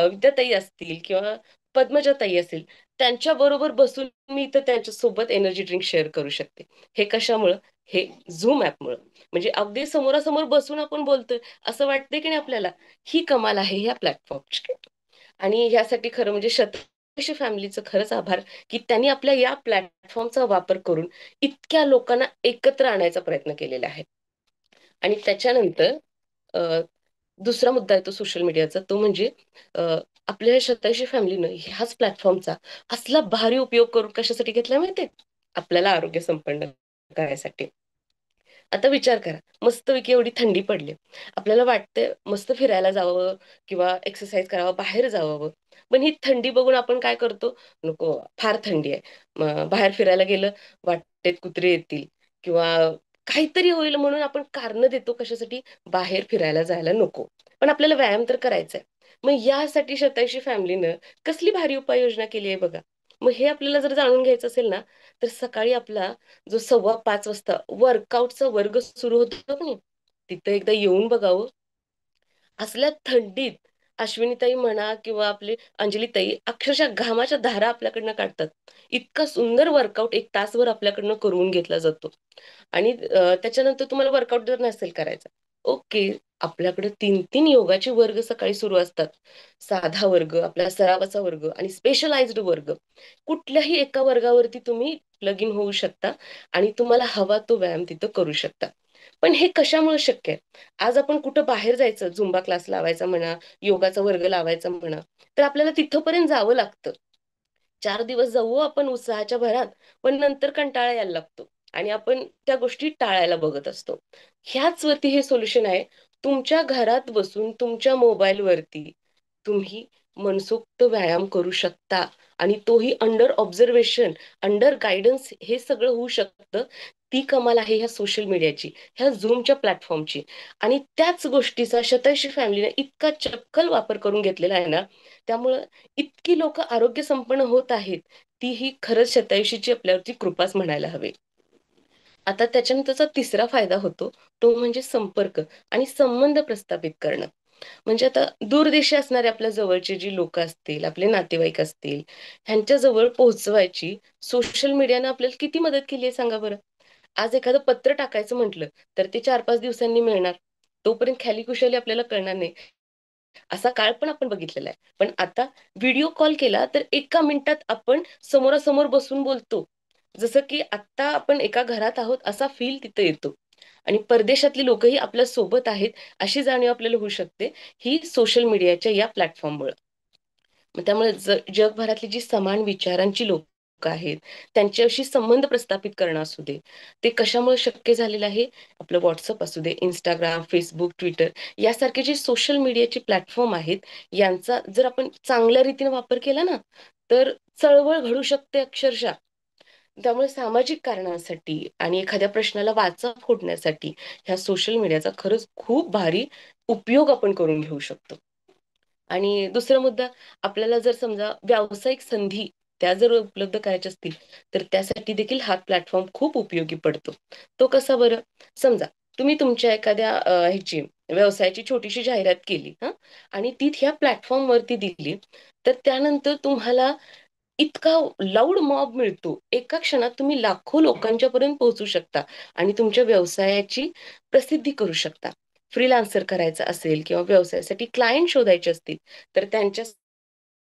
विद्याताई असतील किंवा पद्मजाताई असेल, त्यांच्या बरोबर बसून मी इथं त्यांच्यासोबत एनर्जी ड्रिंक शेअर करू शकते. हे कशामुळं? हे झूम ॲपमुळं. म्हणजे अगदी समोरासमोर बसून आपण बोलतोय असं वाटतंय की नाही आपल्याला? ही कमाल आहे ह्या प्लॅटफॉर्मची. आणि ह्यासाठी खरं म्हणजे शतकोटी फॅमिलीचं खरंच आभार, की त्यांनी आपल्या या प्लॅटफॉर्मचा वापर करून इतक्या लोकांना एकत्र आणायचा प्रयत्न केलेला आहे. आणि त्याच्यानंतर अ, दुसरा मुद्दा येतो सोशल मीडियाचा, तो म्हणजे अ, आपल्या शतायुषी फॅमिलीनं ह्याच प्लॅटफॉर्मचा असला भारी उपयोग करून कशासाठी घेतला माहितीये? आपल्याला आरोग्य संपन्न करायसाठी. आता विचार करा, मस्तपैकी एवढी थंडी पडली. आपल्याला वाटतंय मस्त फिरायला जावं किंवा एक्सरसाइज करावं, बाहेर जावावं. पण ही थंडी बघून आपण काय करतो? नको, फार थंडी आहे. मग बाहेर फिरायला गेलं, वाटेत कुत्रे येतील किंवा काहीतरी होईल म्हणून आपण कारणं देतो कशासाठी? बाहेर फिरायला जायला नको. पण आपल्याला व्यायाम तर करायचा आहे. मग यासाठी शतायुषी फॅमिलीनं कसली भारी उपाययोजना केली आहे बघा. मग हे आपल्याला जर जाणून घ्यायचं असेल ना, तर सकाळी आपला जो 4:15 वाजता वर्कआउटचा वर्ग सुरू होतो की नाही, तिथं एकदा येऊन बघावं. असल्या थंडीत अश्विनीताई म्हणा किंवा आपली अंजलीताई अक्षरशः घामाच्या धारा आपल्याकडनं काढतात. इतका सुंदर वर्कआउट 1 तासभर आपल्याकडनं करून घेतला जातो. आणि त्याच्यानंतर तुम्हाला वर्कआउट जर नसेल करायचा, ओके. आपल्याकडे 3-3 योगाचे वर्ग सकाळी सुरू असतात. साधा वर्ग, आपला सरावाचा वर्ग आणि स्पेशलाइज्ड वर्ग. कुठल्याही एका वर्गावरती तुम्ही प्लग इन होऊ शकता आणि तुम्हाला हवा तो व्यायाम तिथं करू शकता. पण हे कशामुळे शक्य आहे? आज आपण कुठं बाहेर जायचं, झुंबा क्लास लावायचा म्हणा, योगाचा वर्ग लावायचा म्हणा, तर आपल्याला तिथपर्यंत जावं लागतं. 4 दिवस जाऊ आपण उत्साहाच्या भरात, पण नंतर कंटाळा यायला लागतो आणि आपण त्या गोष्टी टाळायला बघत असतो. ह्याच वरती हे सोल्युशन आहे. तुमच्या घरात बसून तुमच्या मोबाईलवरती तुम्ही मनसोक्त व्यायाम करू शकता आणि तोही अंडर ऑब्झर्वेशन, अंडर गाईडन्स हे सगळं होऊ शकतं. ती कमाल आहे ह्या सोशल मीडियाची, ह्या झूमच्या प्लॅटफॉर्मची. आणि त्याच गोष्टीचा शतयशी फॅमिलीने इतका चपखल वापर करून घेतलेला आहे ना, त्यामुळं इतकी लोक आरोग्य संपन्न होत आहेत, ती ही खरंच शतयशीची आपल्यावरती कृपाच म्हणायला हवे. आता त्याच्यानंतरचा तिसरा फायदा होतो, तो म्हणजे संपर्क आणि संबंध प्रस्थापित करणं. म्हणजे आता दूरदेशी असणारे आपल्या जवळचे जी लोक असतील, आपले नातेवाईक असतील, ह्यांच्या जवळ पोहोचवायची सोशल मीडियानं आपल्याला किती मदत केली आहे सांगा बरं. आज एखादं पत्र टाकायचं म्हटलं तर ते 4-5 दिवसांनी मिळणार, तोपर्यंत ख्यालीखुशाली आपल्याला कळणार नाही. असा काळ पण आपण बघितलेला आहे. पण आता व्हिडिओ कॉल केला तर 1 मिनिटात आपण समोरासमोर बसून बोलतो, जसं की आत्ता आपण एका घरात आहोत असा फील तिथं येतो. आणि परदेशातली लोकही आपल्या सोबत आहेत अशी जाणीव आपल्याला होऊ शकते, ही सोशल मीडियाच्या या प्लॅटफॉर्ममुळे. मग त्यामुळे जगभरातली जी समान विचारांची लोक आहेत, त्यांच्याशी संबंध प्रस्थापित करणं असू दे, ते कशामुळे शक्य झालेलं आहे. आपलं व्हॉट्सअप असू दे, इंस्टाग्राम, फेसबुक, ट्विटर यासारखे जे सोशल मीडियाचे प्लॅटफॉर्म आहेत, यांचा जर आपण चांगल्या रीतीने वापर केला ना, तर चळवळ घडू शकते अक्षरशः. त्यामुळे सामाजिक कारणांसाठी आणि एखाद्या प्रश्नाला वाचा फोडण्यासाठी ह्या सोशल मीडियाचा खरंच खूप भारी उपयोग आपण करून घेऊ शकतो. आणि दुसरा मुद्दा, आपल्याला जर समजा व्यावसायिक संधी त्या जर उपलब्ध करायच्या असतील, तर त्यासाठी देखील हा प्लॅटफॉर्म खूप उपयोगी पडतो. तो कसा बरं? समजा तुम्ही तुमच्या एखाद्या ह्याची व्यवसायाची छोटीशी जाहिरात केली हां, आणि ती ह्या प्लॅटफॉर्मवरती दिली, तर त्यानंतर तुम्हाला इतका लाऊड मॉब मिळतो. एका क्षणात तुम्ही लाखो लोकांच्या पर्यंत पोहोचू शकता आणि तुमच्या व्यवसायाची प्रसिद्धी करू शकता. फ्रीलान्सर करायचा असेल किंवा व्यवसायासाठी क्लायंट शोधायचे असतील, तर त्यांच्या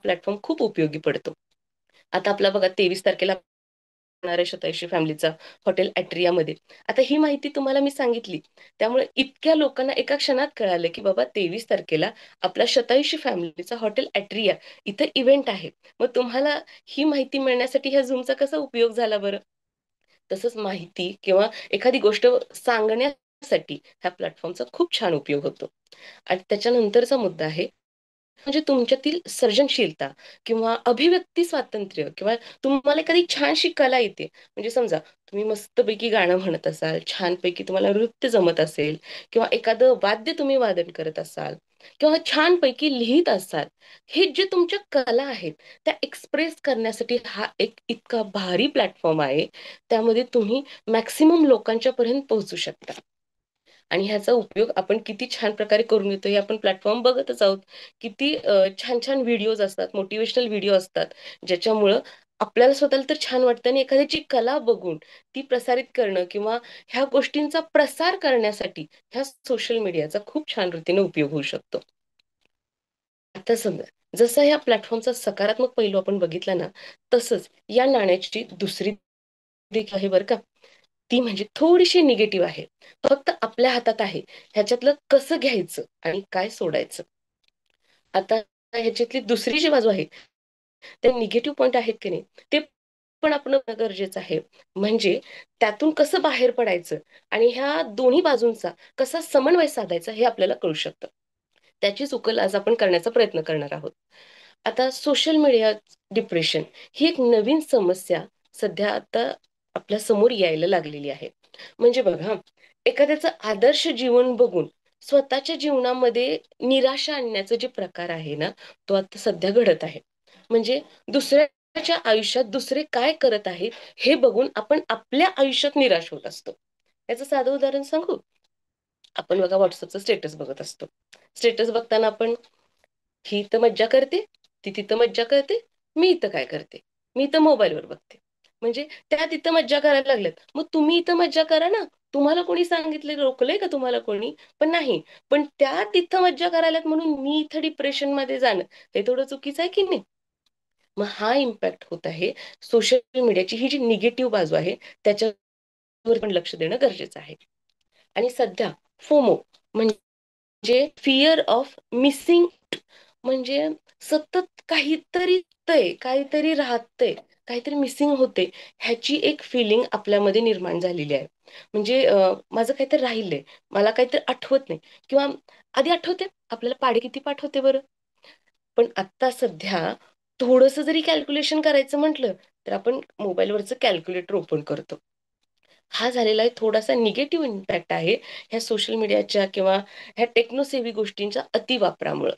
प्लॅटफॉर्म खूप उपयोगी पडतो. आता आपला बघा 23 तारखेला होणार आहे शतयशी फॅमिलीचा हॉटेल ॲट्रियामध्ये. आता ही माहिती तुम्हाला मी सांगितली. त्यामुळे इतक्या लोकांना एका क्षणात कळालं, की बाबा 23 तारखेला आपला शतयशी फॅमिलीचा हॉटेल ॲट्रिया इथं इव्हेंट आहे. मग तुम्हाला ही माहिती मिळण्यासाठी ह्या Zoomचा कसा उपयोग झाला बरं? तसंच माहिती किंवा एखादी गोष्ट सांगण्यासाठी ह्या प्लॅटफॉर्मचा खूप छान उपयोग होतो. आणि त्याच्यानंतरचा मुद्दा आहे, म्हणजे तुमच्यातील सर्जनशीलता किंवा अभिव्यक्ती स्वातंत्र्य किंवा तुम्हाला एखादी छानशी कला येते. म्हणजे समजा तुम्ही मस्तपैकी गाणं म्हणत असाल, छानपैकी तुम्हाला नृत्य जमत असेल किंवा एखादं वाद्य तुम्ही वादन करत असाल किंवा छानपैकी लिहीत असाल. हे जे तुमच्या कला आहेत, त्या एक्सप्रेस करण्यासाठी हा एक इतका भारी प्लॅटफॉर्म आहे. त्यामध्ये तुम्ही मॅक्सिमम लोकांच्या पर्यंत पोहोचू शकता. आणि ह्याचा उपयोग आपण किती छान प्रकारे करून घेतो हे आपण प्लॅटफॉर्म बघतच आहोत. किती छान-छान व्हिडिओज असतात, मोटिव्हेशनल व्हिडिओ असतात, ज्याच्यामुळं आपल्याला स्वतःला तर छान वाटतं आणि एखाद्याची कला बघून ती प्रसारित करणं किंवा ह्या गोष्टींचा प्रसार करण्यासाठी ह्या सोशल मीडियाचा खूप छान रीतीने उपयोग होऊ शकतो. आता समजा जसं ह्या प्लॅटफॉर्मचा सकारात्मक पैलू आपण बघितला ना, तसंच या नाण्याची दुसरी देखील आहे बरं का. ती म्हणजे थोडीशी निगेटिव्ह आहे. फक्त आपल्या हातात आहे, ह्याच्यातलं कसं घ्यायचं आणि काय सोडायचं. आता ह्याच्यातली दुसरी जी बाजू आहे, ते निगेटिव्ह पॉइंट आहेत की नाही, ते पण आपण बघणं गरजेचं आहे. म्हणजे त्यातून कसं बाहेर पडायचं आणि ह्या दोन्ही बाजूंचा कसा समन्वय साधायचा हे आपल्याला कळू शकतं. त्याचीच उकल आज आपण करण्याचा प्रयत्न करणार आहोत. आता सोशल मीडिया डिप्रेशन ही एक नवीन समस्या सध्या आता आपल्या समोर यायला लागलेली आहे. म्हणजे बघा, एखाद्याचं आदर्श जीवन बघून स्वतःच्या जीवनामध्ये निराशा आणण्याचा जे प्रकार आहे ना, तो आता सध्या घडत आहे. म्हणजे दुसऱ्याच्या आयुष्यात दुसरे काय करत आहेत हे बघून आपण आपल्या आयुष्यात निराश होत असतो. याचं साधं उदाहरण सांगू? आपण बघा WhatsAppचं स्टेटस बघत असतो. स्टेटस बघताना आपण ही इथं मज्जा करते, ती तिथं मज्जा करते, मी इथं काय करते? मी इथं मोबाईलवर बघते. म्हणजे त्या तिथं मज्जा करायला लागल्यात. मग तुम्ही इथं मज्जा करा ना. तुम्हाला कोणी सांगितलंय, रोकलंय का तुम्हाला कोणी? पण नाही. पण त्या तिथं मज्जा करायल्यात म्हणून मी इथं डिप्रेशनमध्ये जाणं, हे थोडं चुकीचं आहे की नाही? मग हा इम्पॅक्ट होत आहे. सोशल मीडियाची ही जी निगेटिव्ह बाजू आहे, त्याच्यावर पण लक्ष देणं गरजेचं आहे. आणि सध्या फोमो म्हणजे फिअर ऑफ मिसिंग, म्हणजे सतत काहीतरी काहीतरी राहतंय, काहीतरी मिसिंग होते, ह्याची एक फिलिंग आपल्यामध्ये निर्माण झालेली आहे. म्हणजे माझं काहीतरी राहिलंय, मला काहीतरी आठवत नाही किंवा आधी आठवते आपल्याला पाढे किती पाठ होते बरं? पण आत्ता सध्या थोडंसं जरी कॅल्क्युलेशन करायचं म्हटलं, तर आपण मोबाईलवरचं कॅल्क्युलेटर ओपन करतो. हा झालेला आहे थोडासा निगेटिव्ह इम्पॅक्ट आहे ह्या सोशल मीडियाच्या किंवा ह्या टेक्नोसेव्ही गोष्टींच्या अतिवापरामुळं.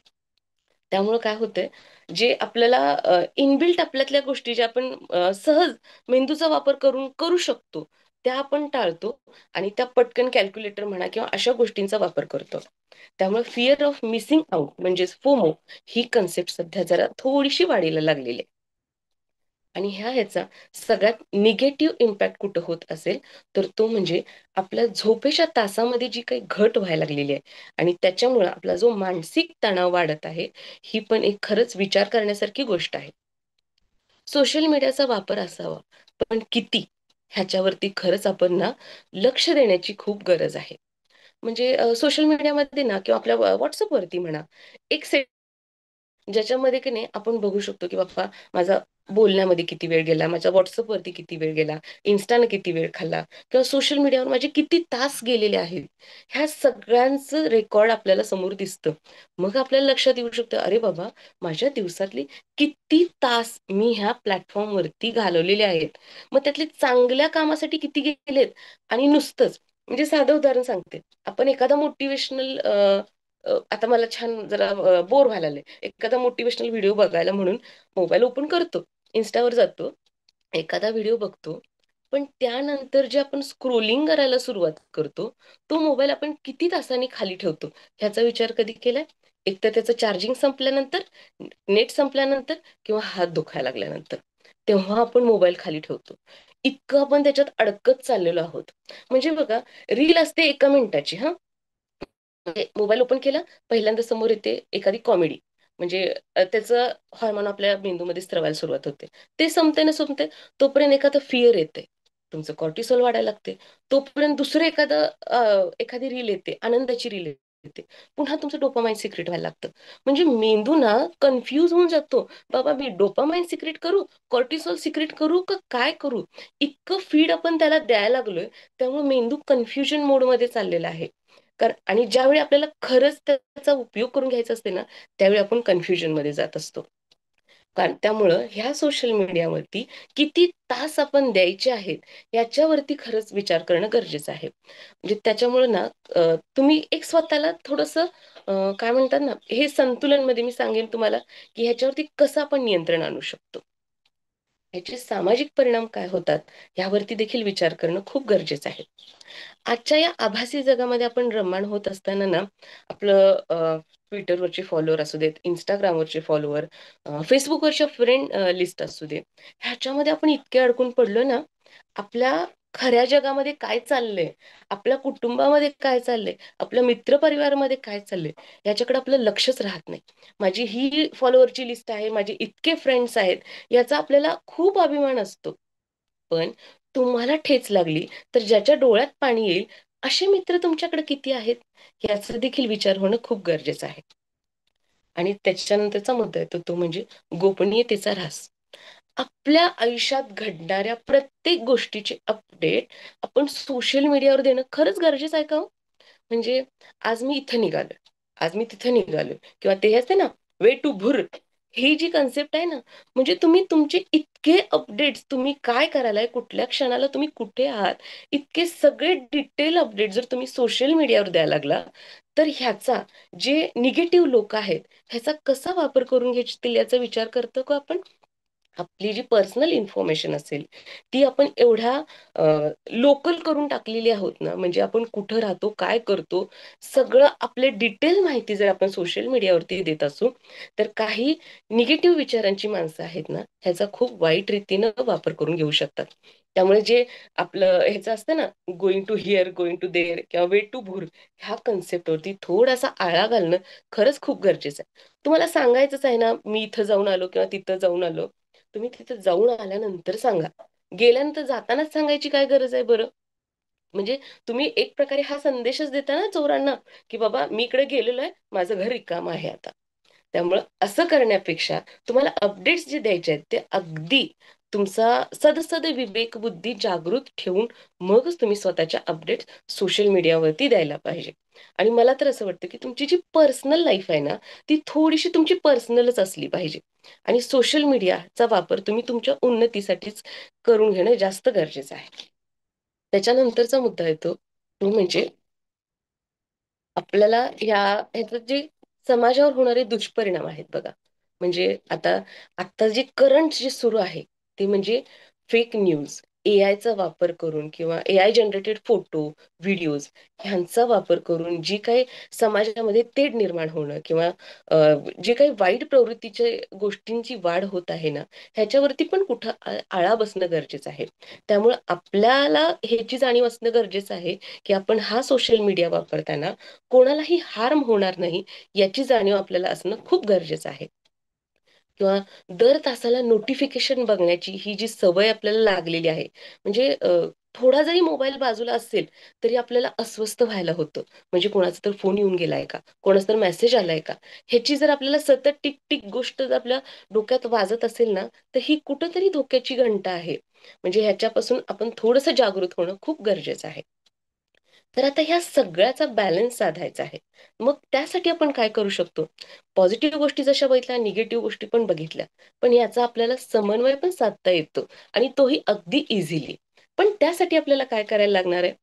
त्यामुळं काय होतंय, जे आपल्याला इनबिल्ट आपल्यातल्या गोष्टी ज्या आपण सहज मेंदूचा वापर करून करू शकतो, त्या आपण टाळतो आणि त्या पटकन कॅल्क्युलेटर म्हणा किंवा अशा गोष्टींचा वापर करतो. त्यामुळे फिअर ऑफ मिसिंग आउट म्हणजेच फोमो ही कन्सेप्ट सध्या जरा थोडीशी वाढीला लागलेली आहे. आणि ह्याचा सगळ्यात निगेटिव्ह इम्पॅक्ट कुठं होत असेल तर तो म्हणजे आपल्या झोपेच्या तासामध्ये जी काही घट व्हायला लागलेली आहे आणि त्याच्यामुळं आपला जो मानसिक तणाव वाढत आहे, ही पण एक खरंच विचार करण्यासारखी गोष्ट आहे. सोशल मीडियाचा वापर असावा, पण किती ह्याच्यावरती खरंच आपण ना लक्ष देण्याची खूप गरज आहे. म्हणजे सोशल मीडियामध्ये ना किंवा आपल्या व्हॉट्सअपवरती म्हणा, एक ज्याच्यामध्ये की नाही आपण बघू शकतो की बाप्पा माझा बोलण्यामध्ये किती वेळ गेला, माझ्या व्हॉट्सअपवरती किती वेळ गेला, इन्स्टानं किती वेळ खाल्ला किंवा सोशल मीडियावर माझे किती तास गेलेले आहेत. ह्या सगळ्यांचं रेकॉर्ड आपल्याला समोर दिसतं. मग आपल्याला लक्षात येऊ शकतं, अरे बाबा माझ्या दिवसातली किती तास मी ह्या प्लॅटफॉर्मवरती घालवलेले आहेत. मग त्यातले चांगल्या कामासाठी किती गेलेत आणि नुसतंच म्हणजे साधं उदाहरण सांगते. आपण एखादा मोटिवेशनल आता मला छान जरा बोर व्हायला लागले. एखादा मोटिवेशनल व्हिडिओ बघायला म्हणून मोबाईल ओपन करतो, इन्स्टावर जातो, एखादा व्हिडिओ बघतो. पण त्यानंतर जे आपण स्क्रोलिंग करायला सुरुवात करतो, तो मोबाईल आपण किती तासांनी खाली ठेवतो ह्याचा विचार कधी केलाय? एकतर त्याचं चार्जिंग संपल्यानंतर, नेट संपल्यानंतर किंवा हात दुखायला लागल्यानंतर. तेव्हा आपण मोबाईल खाली ठेवतो. इतकं आपण त्याच्यात अडकत चाललेलो आहोत. म्हणजे बघा, रील असते 1 मिनिटाची म्हणजे मोबाईल ओपन केला, पहिल्यांदा समोर येते एखादी कॉमेडी. म्हणजे त्याचं हार्मोन आपल्या मेंदूमध्ये स्त्रवायला सुरुवात होते. ते संपते ना संपते, तोपर्यंत एखादं फिअर येते. तुमचं कॉर्टिसोल वाढायला लागते. तोपर्यंत दुसरं एखादी रील येते, आनंदाची रील येते. पुन्हा तुमचं डोपामाइन सिक्रेट व्हायला लागतं. म्हणजे मेंदू ना कन्फ्यूज होऊन जातो. बाबा मी डोपामाइन सिक्रेट करू, कॉर्टिसोल सिक्रेट करू का काय करू? इतकं फीड आपण त्याला द्यायला लागलोय, त्यामुळे मेंदू कन्फ्युजन मोडमध्ये चाललेला आहे. आणि ज्यावेळी आपल्याला खरंच त्याचा उपयोग करून घ्यायचा असते ना, त्यावेळी आपण कन्फ्युजनमध्ये जात असतो. कारण त्यामुळं ह्या सोशल मीडियावरती किती तास आपण द्यायचे आहेत, याच्यावरती खरंच विचार करणं गरजेचं आहे. म्हणजे त्याच्यामुळं ना तुम्ही एक स्वतःला थोडंसं काय म्हणतात ना, हे संतुलनमध्ये मी सांगेन तुम्हाला, की ह्याच्यावरती कसं आपण नियंत्रण आणू शकतो. ह्याचे सामाजिक परिणाम काय होतात, यावरती देखील विचार करणं खूप गरजेचं आहे. आजच्या या आभासी जगामध्ये आपण रममाण होत असताना ना, आपलं ट्विटरवरचे फॉलोअर असू देत, Instagramवरचे फॉलोअर, Facebookवरच्या फ्रेंड लिस्ट असू दे, ह्याच्यामध्ये आपण इतके अडकून पडलो ना, आपल्या खऱ्या जगामध्ये काय चाललंय, आपल्या कुटुंबामध्ये काय चाललंय, आपल्या मित्रपरिवारामध्ये काय चाललंय, याच्याकडे आपलं लक्षच राहत नाही. माझी ही फॉलोअरची लिस्ट आहे, माझे इतके फ्रेंड्स आहेत, याचा आपल्याला खूप अभिमान असतो. पण तुम्हाला ठेच लागली तर ज्याच्या डोळ्यात पाणी येईल असे मित्र तुमच्याकडे किती आहेत, याचा देखील विचार होणं खूप गरजेचं आहे. आणि त्याच्यानंतरचा मुद्दा येतो तो म्हणजे गोपनीयतेचा ऱ्हास. आपल्या आयुष्यात घडणाऱ्या प्रत्येक गोष्टीचे अपडेट आपण सोशल मीडियावर देणं खरंच गरजेचं आहे का हो? म्हणजे आज मी इथं निघालोय, आज मी तिथं निघालोय किंवा ते असते ना वे टू भुर, ही जी कन्सेप्ट आहे ना, म्हणजे तुम्ही तुमचे इतके अपडेट्स तुम्ही काय करायलाय, कुठल्या क्षणाला तुम्ही कुठे आहात, इतके सगळे डिटेल अपडेट जर तुम्ही सोशल मीडियावर द्यायला लागला, तर ह्याचा जे निगेटिव्ह लोक आहेत, ह्याचा कसा वापर करून घेतील याचा विचार करतो का आपण? आपली जी पर्सनल इन्फॉर्मेशन असेल, ती आपण एवढ्या लोकल करून टाकलेली आहोत ना, म्हणजे आपण कुठं राहतो, काय करतो, सगळं आपले डिटेल माहिती जर आपण सोशल मीडियावरती देत असू, तर काही निगेटिव्ह विचारांची माणसं आहेत ना, ह्याचा खूप वाईट रीतीनं वापर करून घेऊ शकतात. त्यामुळे जे आपलं ह्याचं असतं ना, going to here, going to there किंवा वे टू भूर, ह्या कन्सेप्टवरती थोडासा आळा घालणं खरंच खूप गरजेचं आहे. तुम्हाला सांगायचंच आहे ना, मी इथं जाऊन आलो किंवा तिथं जाऊन आलो. तुम्ही तिथं जाऊन आल्यानंतर सांगा. गेल्यानंतर जातानाच सांगायची काय गरज आहे बरं? म्हणजे तुम्ही एक प्रकारे हा संदेशच देता ना चोरांना, की बाबा मी इकडे गेलेलो आहे, माझं घर रिकामं आहे आता. त्यामुळं असं करण्यापेक्षा तुम्हाला अपडेट्स जे द्यायचे आहेत, ते अगदी तुमचा सदसद विवेक बुद्धी जागृत ठेवून मगच तुम्ही स्वतःच्या अपडेट्स सोशल मीडियावरती द्यायला पाहिजे. आणि मला तर असं वाटतं, की तुमची जी पर्सनल लाईफ आहे ना, ती थोडीशी तुमची पर्सनलच असली पाहिजे. आणि सोशल मीडियाचा वापर तुम्ही तुमच्या उन्नतीसाठीच करून घेणं जास्त गरजेचं आहे. त्याच्यानंतरचा मुद्दा येतो तो म्हणजे आपल्याला ह्याचं जे समाजावर होणारे दुष्परिणाम आहेत बघा. म्हणजे आता जे करंट जे सुरू आहे ते म्हणजे फेक न्यूज, एआयचा वापर करून किंवा एआय जनरेटेड फोटो, व्हिडिओज ह्यांचा वापर करून जी काही समाजामध्ये तेढ निर्माण होणं किंवा जे काही वाईट प्रवृत्तीच्या गोष्टींची वाढ होत आहे ना, ह्याच्यावरती पण कुठं आळा बसणं गरजेचं आहे. त्यामुळे आपल्याला ह्याची जाणीव असणं गरजेचं आहे की आपण हा सोशल मीडिया वापरताना कोणालाही हार्म होणार नाही याची जाणीव आपल्याला असणं खूप गरजेचं आहे. किंवा दर तासाला नोटिफिकेशन बघण्याची ही जी सवय आपल्याला लागलेली आहे, म्हणजे थोडा जरी मोबाईल बाजूला असेल तरी आपल्याला अस्वस्थ व्हायला होतं. म्हणजे कोणाचा तर फोन येऊन गेलाय का, कोणाचा तर मेसेज आलाय का, ह्याची जर आपल्याला सतत टिक टिक गोष्ट जर आपल्या डोक्यात वाजत असेल ना, तर ही कुठंतरी धोक्याची घंटा आहे. म्हणजे ह्याच्यापासून आपण थोडंसं जागृत होणं खूप गरजेचं आहे. तर आता ह्या सगळ्याचा बॅलन्स साधायचा आहे. मग त्यासाठी आपण काय करू शकतो? पॉझिटिव्ह गोष्टी जशा बघितल्या, निगेटिव्ह गोष्टी पण बघितल्या. पण याचा आपल्याला समन्वय पण साधता येतो आणि तोही अगदी इझिली. पण त्यासाठी आपल्याला काय करायला लागणार आहे?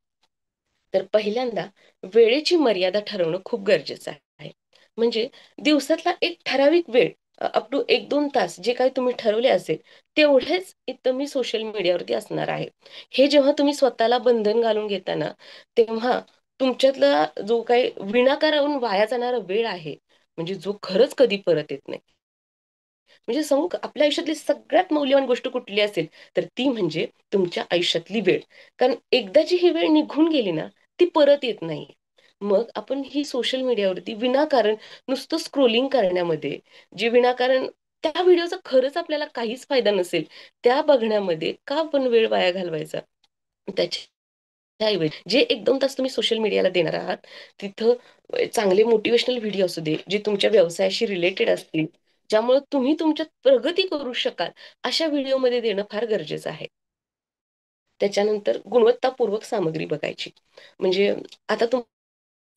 तर पहिल्यांदा वेळेची मर्यादा ठरवणं खूप गरजेचं आहे. म्हणजे दिवसातला एक ठराविक वेळ अप टू 1-2 तास जे काही तुम्ही ठरवले असेल, तेवढेच इथं मी सोशल मीडियावरती असणार आहे. हे जेव्हा तुम्ही स्वतःला बंधन घालून घेता ना, तेव्हा तुमच्यातला जो काही विनाकारण वाया जाणारा वेळ आहे, म्हणजे जो खरंच कधी परत येत नाही. म्हणजे सांगू का, आपल्या आयुष्यातली सगळ्यात मौल्यवान गोष्ट कुठली असेल, तर ती म्हणजे तुमच्या आयुष्यातली वेळ. कारण एकदाची ही वेळ निघून गेली ना, ती परत येत नाही. मग आपण ही सोशल मीडियावरती विनाकारण नुसतं स्क्रोलिंग करण्यामध्ये, जे विनाकारण त्या व्हिडिओचा खरंच आपल्याला काहीच फायदा नसेल, त्या बघण्यामध्ये का आपण वेळ वाया घालवायचा? त्याच्याऐवजी जे 1-2 तास तुम्ही सोशल मीडियाला देणार आहात, तिथं चांगले मोटिव्हेशनल व्हिडिओ असू दे, जे तुमच्या व्यवसायाशी रिलेटेड असतील, ज्यामुळे तुम्ही तुमच्यात प्रगती करू शकाल, अशा व्हिडिओमध्ये देणं फार गरजेचं आहे. त्याच्यानंतर गुणवत्तापूर्वक सामग्री बघायची. म्हणजे आता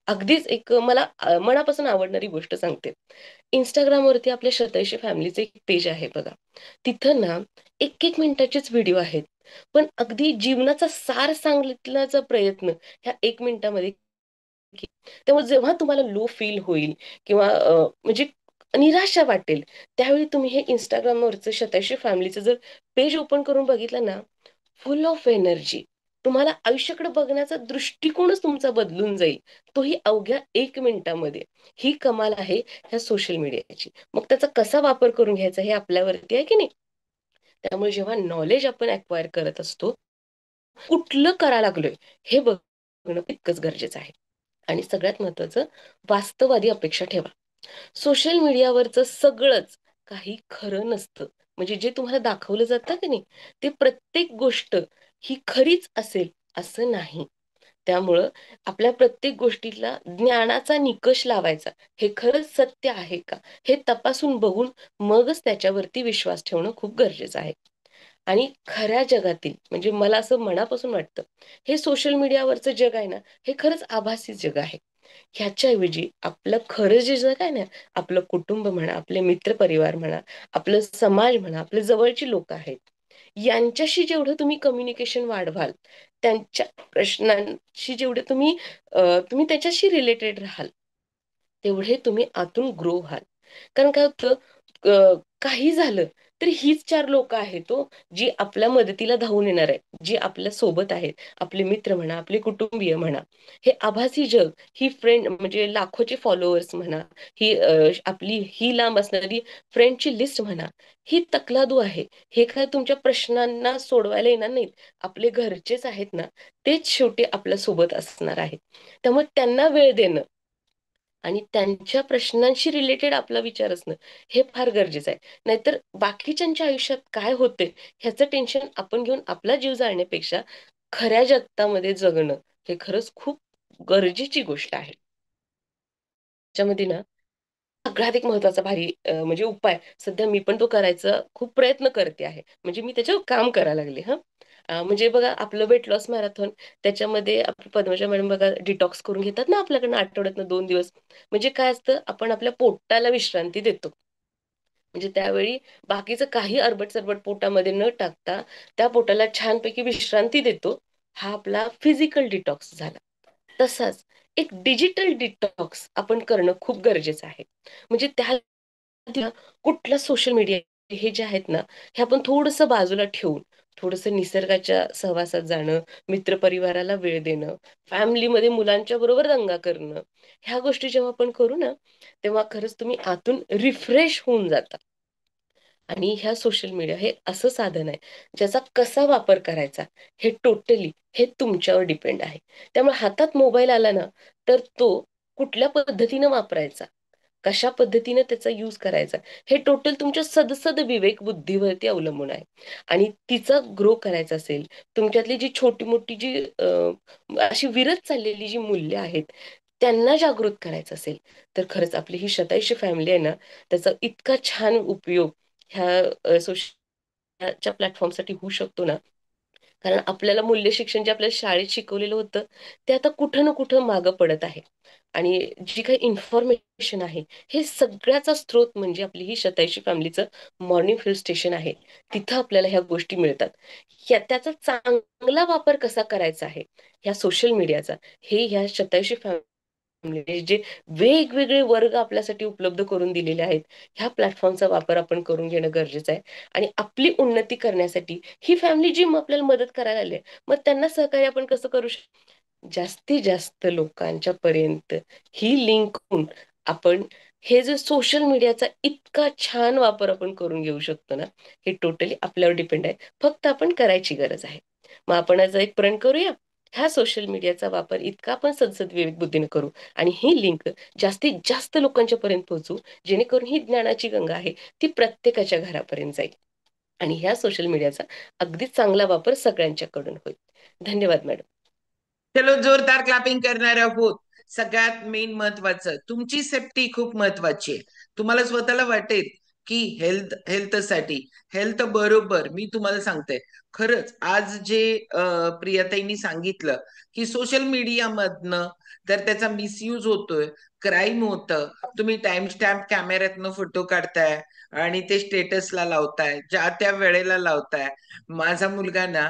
अगदीच एक मला मनापासून आवडणारी गोष्ट सांगते. Instagramवरती आपल्या शतैशी फॅमिलीचं एक पेज आहे बघा. तिथं ना 1-1 मिनिटाचेच व्हिडिओ आहेत. पण अगदी जीवनाचा सार सांगितण्याचा प्रयत्न ह्या 1 मिनिटामध्ये त्यामुळे जेव्हा तुम्हाला लो फील होईल किंवा म्हणजे निराशा वाटेल, त्यावेळी तुम्ही हे Instagramवरचं शतैशी फॅमिलीचं जर पेज ओपन करून बघितलं ना, फुल ऑफ एनर्जी. तुम्हाला आयुष्याकडे बघण्याचा दृष्टिकोनच तुमचा बदलून जाईल. तोही अवघ्या 1 मिनिटामध्ये. ही कमाल आहे ह्या सोशल मीडियाची. मग त्याचा कसा वापर करून घ्यायचा हे आपल्यावरती आहे की नाही? त्यामुळे जेव्हा नॉलेज आपण अॅक्वायर करत असतो, कुठलं करायला लागलोय हे बघणं तितकंच गरजेचं आहे. आणि सगळ्यात महत्वाचं, वास्तववादी अपेक्षा ठेवा. सोशल मीडियावरचं सगळंच काही खरं नसतं. म्हणजे जे तुम्हाला दाखवलं जातं की नाही, ते प्रत्येक गोष्ट ही खरीच असेल असं नाही. त्यामुळं आपल्या प्रत्येक गोष्टीला ज्ञानाचा निकष लावायचा. हे खरंच सत्य आहे का? हे तपासून बघून मगच त्याच्यावरती विश्वास ठेवणं खूप गरजेचं आहे. आणि खऱ्या जगातील म्हणजे मला असं मनापासून वाटतं, हे सोशल मीडियावरचं जग आहे ना, हे खरंच आभासी जग आहे. ह्याच्याऐवजी आपलं खरं जे जग आहे ना, आपलं कुटुंब म्हणा, आपले मित्रपरिवार म्हणा, आपलं समाज म्हणा, आपले जवळची लोकं आहेत. यांच्याशी जेवढं तुम्ही कम्युनिकेशन वाढवाल, त्यांच्या प्रश्नांशी जेवढे तुम्ही त्याच्याशी रिलेटेड राहाल, तेवढे तुम्ही आतून ग्रो व्हाल. कारण काय होतं, काही झालं तरी हीच 4 लोकं आहेत हो, जी आपल्या मदतीला धावून येणार आहेत, जी आपल्या सोबत आहेत. आपले मित्र म्हणा, आपले कुटुंबीय म्हणा. हे आभासी जग, ही फ्रेंड म्हणजे लाखोचे फॉलोअर्स म्हणा, आपली ही लांब असणारी फ्रेंडची लिस्ट म्हणा, ही तकलादू आहे. हे काय तुमच्या प्रश्नांना सोडवायला येणार नाहीत. आपले घरचेच आहेत ना, तेच शेवटी आपल्या सोबत असणार आहेत. त्यामुळे त्यांना वेळ देणं आणि त्यांच्या प्रश्नांशी रिलेटेड आपला विचार असणं, हे फार गरजेचं आहे. नाहीतर बाकीच्यांच्या आयुष्यात काय होतंय ह्याचं टेन्शन आपण घेऊन आपला जीव जाळण्यापेक्षा खऱ्या जगतामध्ये जगणं हे खरंच खूप गरजेची गोष्ट आहे. त्याच्यामध्ये ना सगळ्यात एक महत्वाचा भारी म्हणजे उपाय सध्या मी पण तो करायचा खूप प्रयत्न करते आहे. म्हणजे मी त्याच्यावर काम करायला लागले हं. म्हणजे बघा आपलं वेट लॉस मॅरेथॉन त्याच्यामध्ये पद्मजा मॅडम बघा डिटॉक्स करून घेतात ना आपल्याकडनं आठवड्यातनं 2 दिवस. म्हणजे काय असतं आपण आपल्या पोटाला विश्रांती देतो. म्हणजे त्यावेळी बाकीचं काही अरबट-सरबट पोटामध्ये न टाकता त्या पोटाला छानपैकी विश्रांती देतो हा आपला फिजिकल डिटॉक्स झाला. तसाच एक डिजिटल डिटॉक्स आपण करणं खूप गरजेचं आहे. म्हणजे त्या कुठला सोशल मीडिया हे जे आहेत ना, हे आपण थोडंसं बाजूला ठेवून थोडंसं निसर्गाच्या सहवासात जाणं, मित्रपरिवाराला वेळ देणं, फॅमिलीमध्ये मुलांच्या बरोबर दंगा करणं, ह्या गोष्टी जेव्हा आपण करू ना, तेव्हा खरंच तुम्ही आतून रिफ्रेश होऊन जाता. आणि ह्या सोशल मीडिया हे असं साधन आहे ज्याचा कसा वापर करायचा हे टोटली हे तुमच्यावर डिपेंड आहे. त्यामुळे हातात मोबाईल आला ना, तर तो कुठल्या पद्धतीनं वापरायचा, कशा पद्धतीने त्याचा यूज करायचा, हे टोटल तुमच्या सदसद विवेक बुद्धीवरती अवलंबून आहे. आणि तिचा ग्रो करायचा असेल, तुमच्यातली जी छोटी मोठी जी अशी विरत चाललेली जी मूल्य आहेत त्यांना जागृत करायचं असेल, तर खरंच आपली ही शतायुषी फॅमिली आहे ना, त्याचा इतका छान उपयोग ह्या सोशलच्या प्लॅटफॉर्मसाठी होऊ शकतो ना. कारण आपल्याला मूल्य शिक्षण जे आपल्याला शाळेत शिकवलेलं होतं ते आता कुठं ना कुठं मागं पडत आहे. आणि जी काही इन्फॉर्मेशन आहे हे सगळ्याचा स्रोत म्हणजे आपली ही शतायुषी फॅमिलीचं मॉर्निंग हिल स्टेशन आहे. तिथं आपल्याला ह्या गोष्टी मिळतात. त्याचा चांगला वापर कसा करायचा आहे ह्या सोशल मीडियाचा, हे ह्या शतायुषी फॅमिली जे वेगवेगळे वर्ग आपल्यासाठी उपलब्ध करून दिलेले आहेत, ह्या प्लॅटफॉर्मचा वापर आपण करून घेणं गरजेचं आहे. आणि आपली उन्नती करण्यासाठी ही फॅमिली जी आपल्याला मदत करायला आली आहे, मग त्यांना सहकार्य आपण कसं करू शकतो, जास्तीत जास्त लोकांच्या पर्यंत ही लिंक होऊन आपण हे जे सोशल मीडियाचा इतका छान वापर आपण करून घेऊ शकतो ना, हे टोटली आपल्यावर डिपेंड आहे. फक्त आपण करायची गरज आहे. मग आपण आज एक प्रण करूया, ह्या सोशल मीडियाचा वापर इतका आपण सदसद विवेक बुद्धीने करू आणि ही लिंक जास्तीत जास्त लोकांच्या पर्यंत पोहोचू, जेणेकरून ही ज्ञानाची गंगा आहे ती प्रत्येकाच्या घरापर्यंत जाईल. आणि ह्या सोशल मीडियाचा अगदी चांगला वापर सगळ्यांच्याकडून होईल. धन्यवाद मॅडम. चलो, जोरदार क्लॅपिंग करणार आहोत. सगळ्यात मेन महत्वाचं, तुमची सेफ्टी खूप महत्वाची आहे. तुम्हाला स्वतःला वाटेल की हेल्थसाठी हेल्थ बरोबर. मी तुम्हाला सांगते, खरंच आज जे प्रियाताईंनी सांगितलं की सोशल मीडियामधनं तर त्याचा मिसयूज होतोय, क्राईम होतं. तुम्ही टाइम स्टॅम्प कॅमेऱ्यातनं फोटो काढताय आणि ते स्टेटसला लावताय, ज्या त्या वेळेला लावताय. माझा मुलगा ना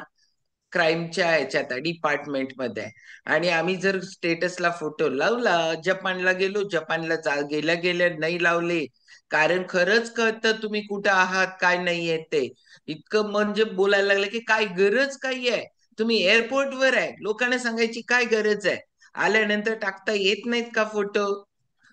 क्राईमच्या ह्याच्यात डिपार्टमेंटमध्ये आहे, आणि आम्ही जर स्टेटसला फोटो लावला, जपानला गेलो, जपानला गेल्या गेल्या नाही लावले, कारण खरंच कळतं तुम्ही कुठं आहात, काय नाहीये ते. इतकं म्हणजे बोलायला लागलं की काय गरज काय आहे, तुम्ही एअरपोर्टवर आहे, लोकांना सांगायची काय गरज आहे, आल्यानंतर टाकता येत नाहीत का फोटो,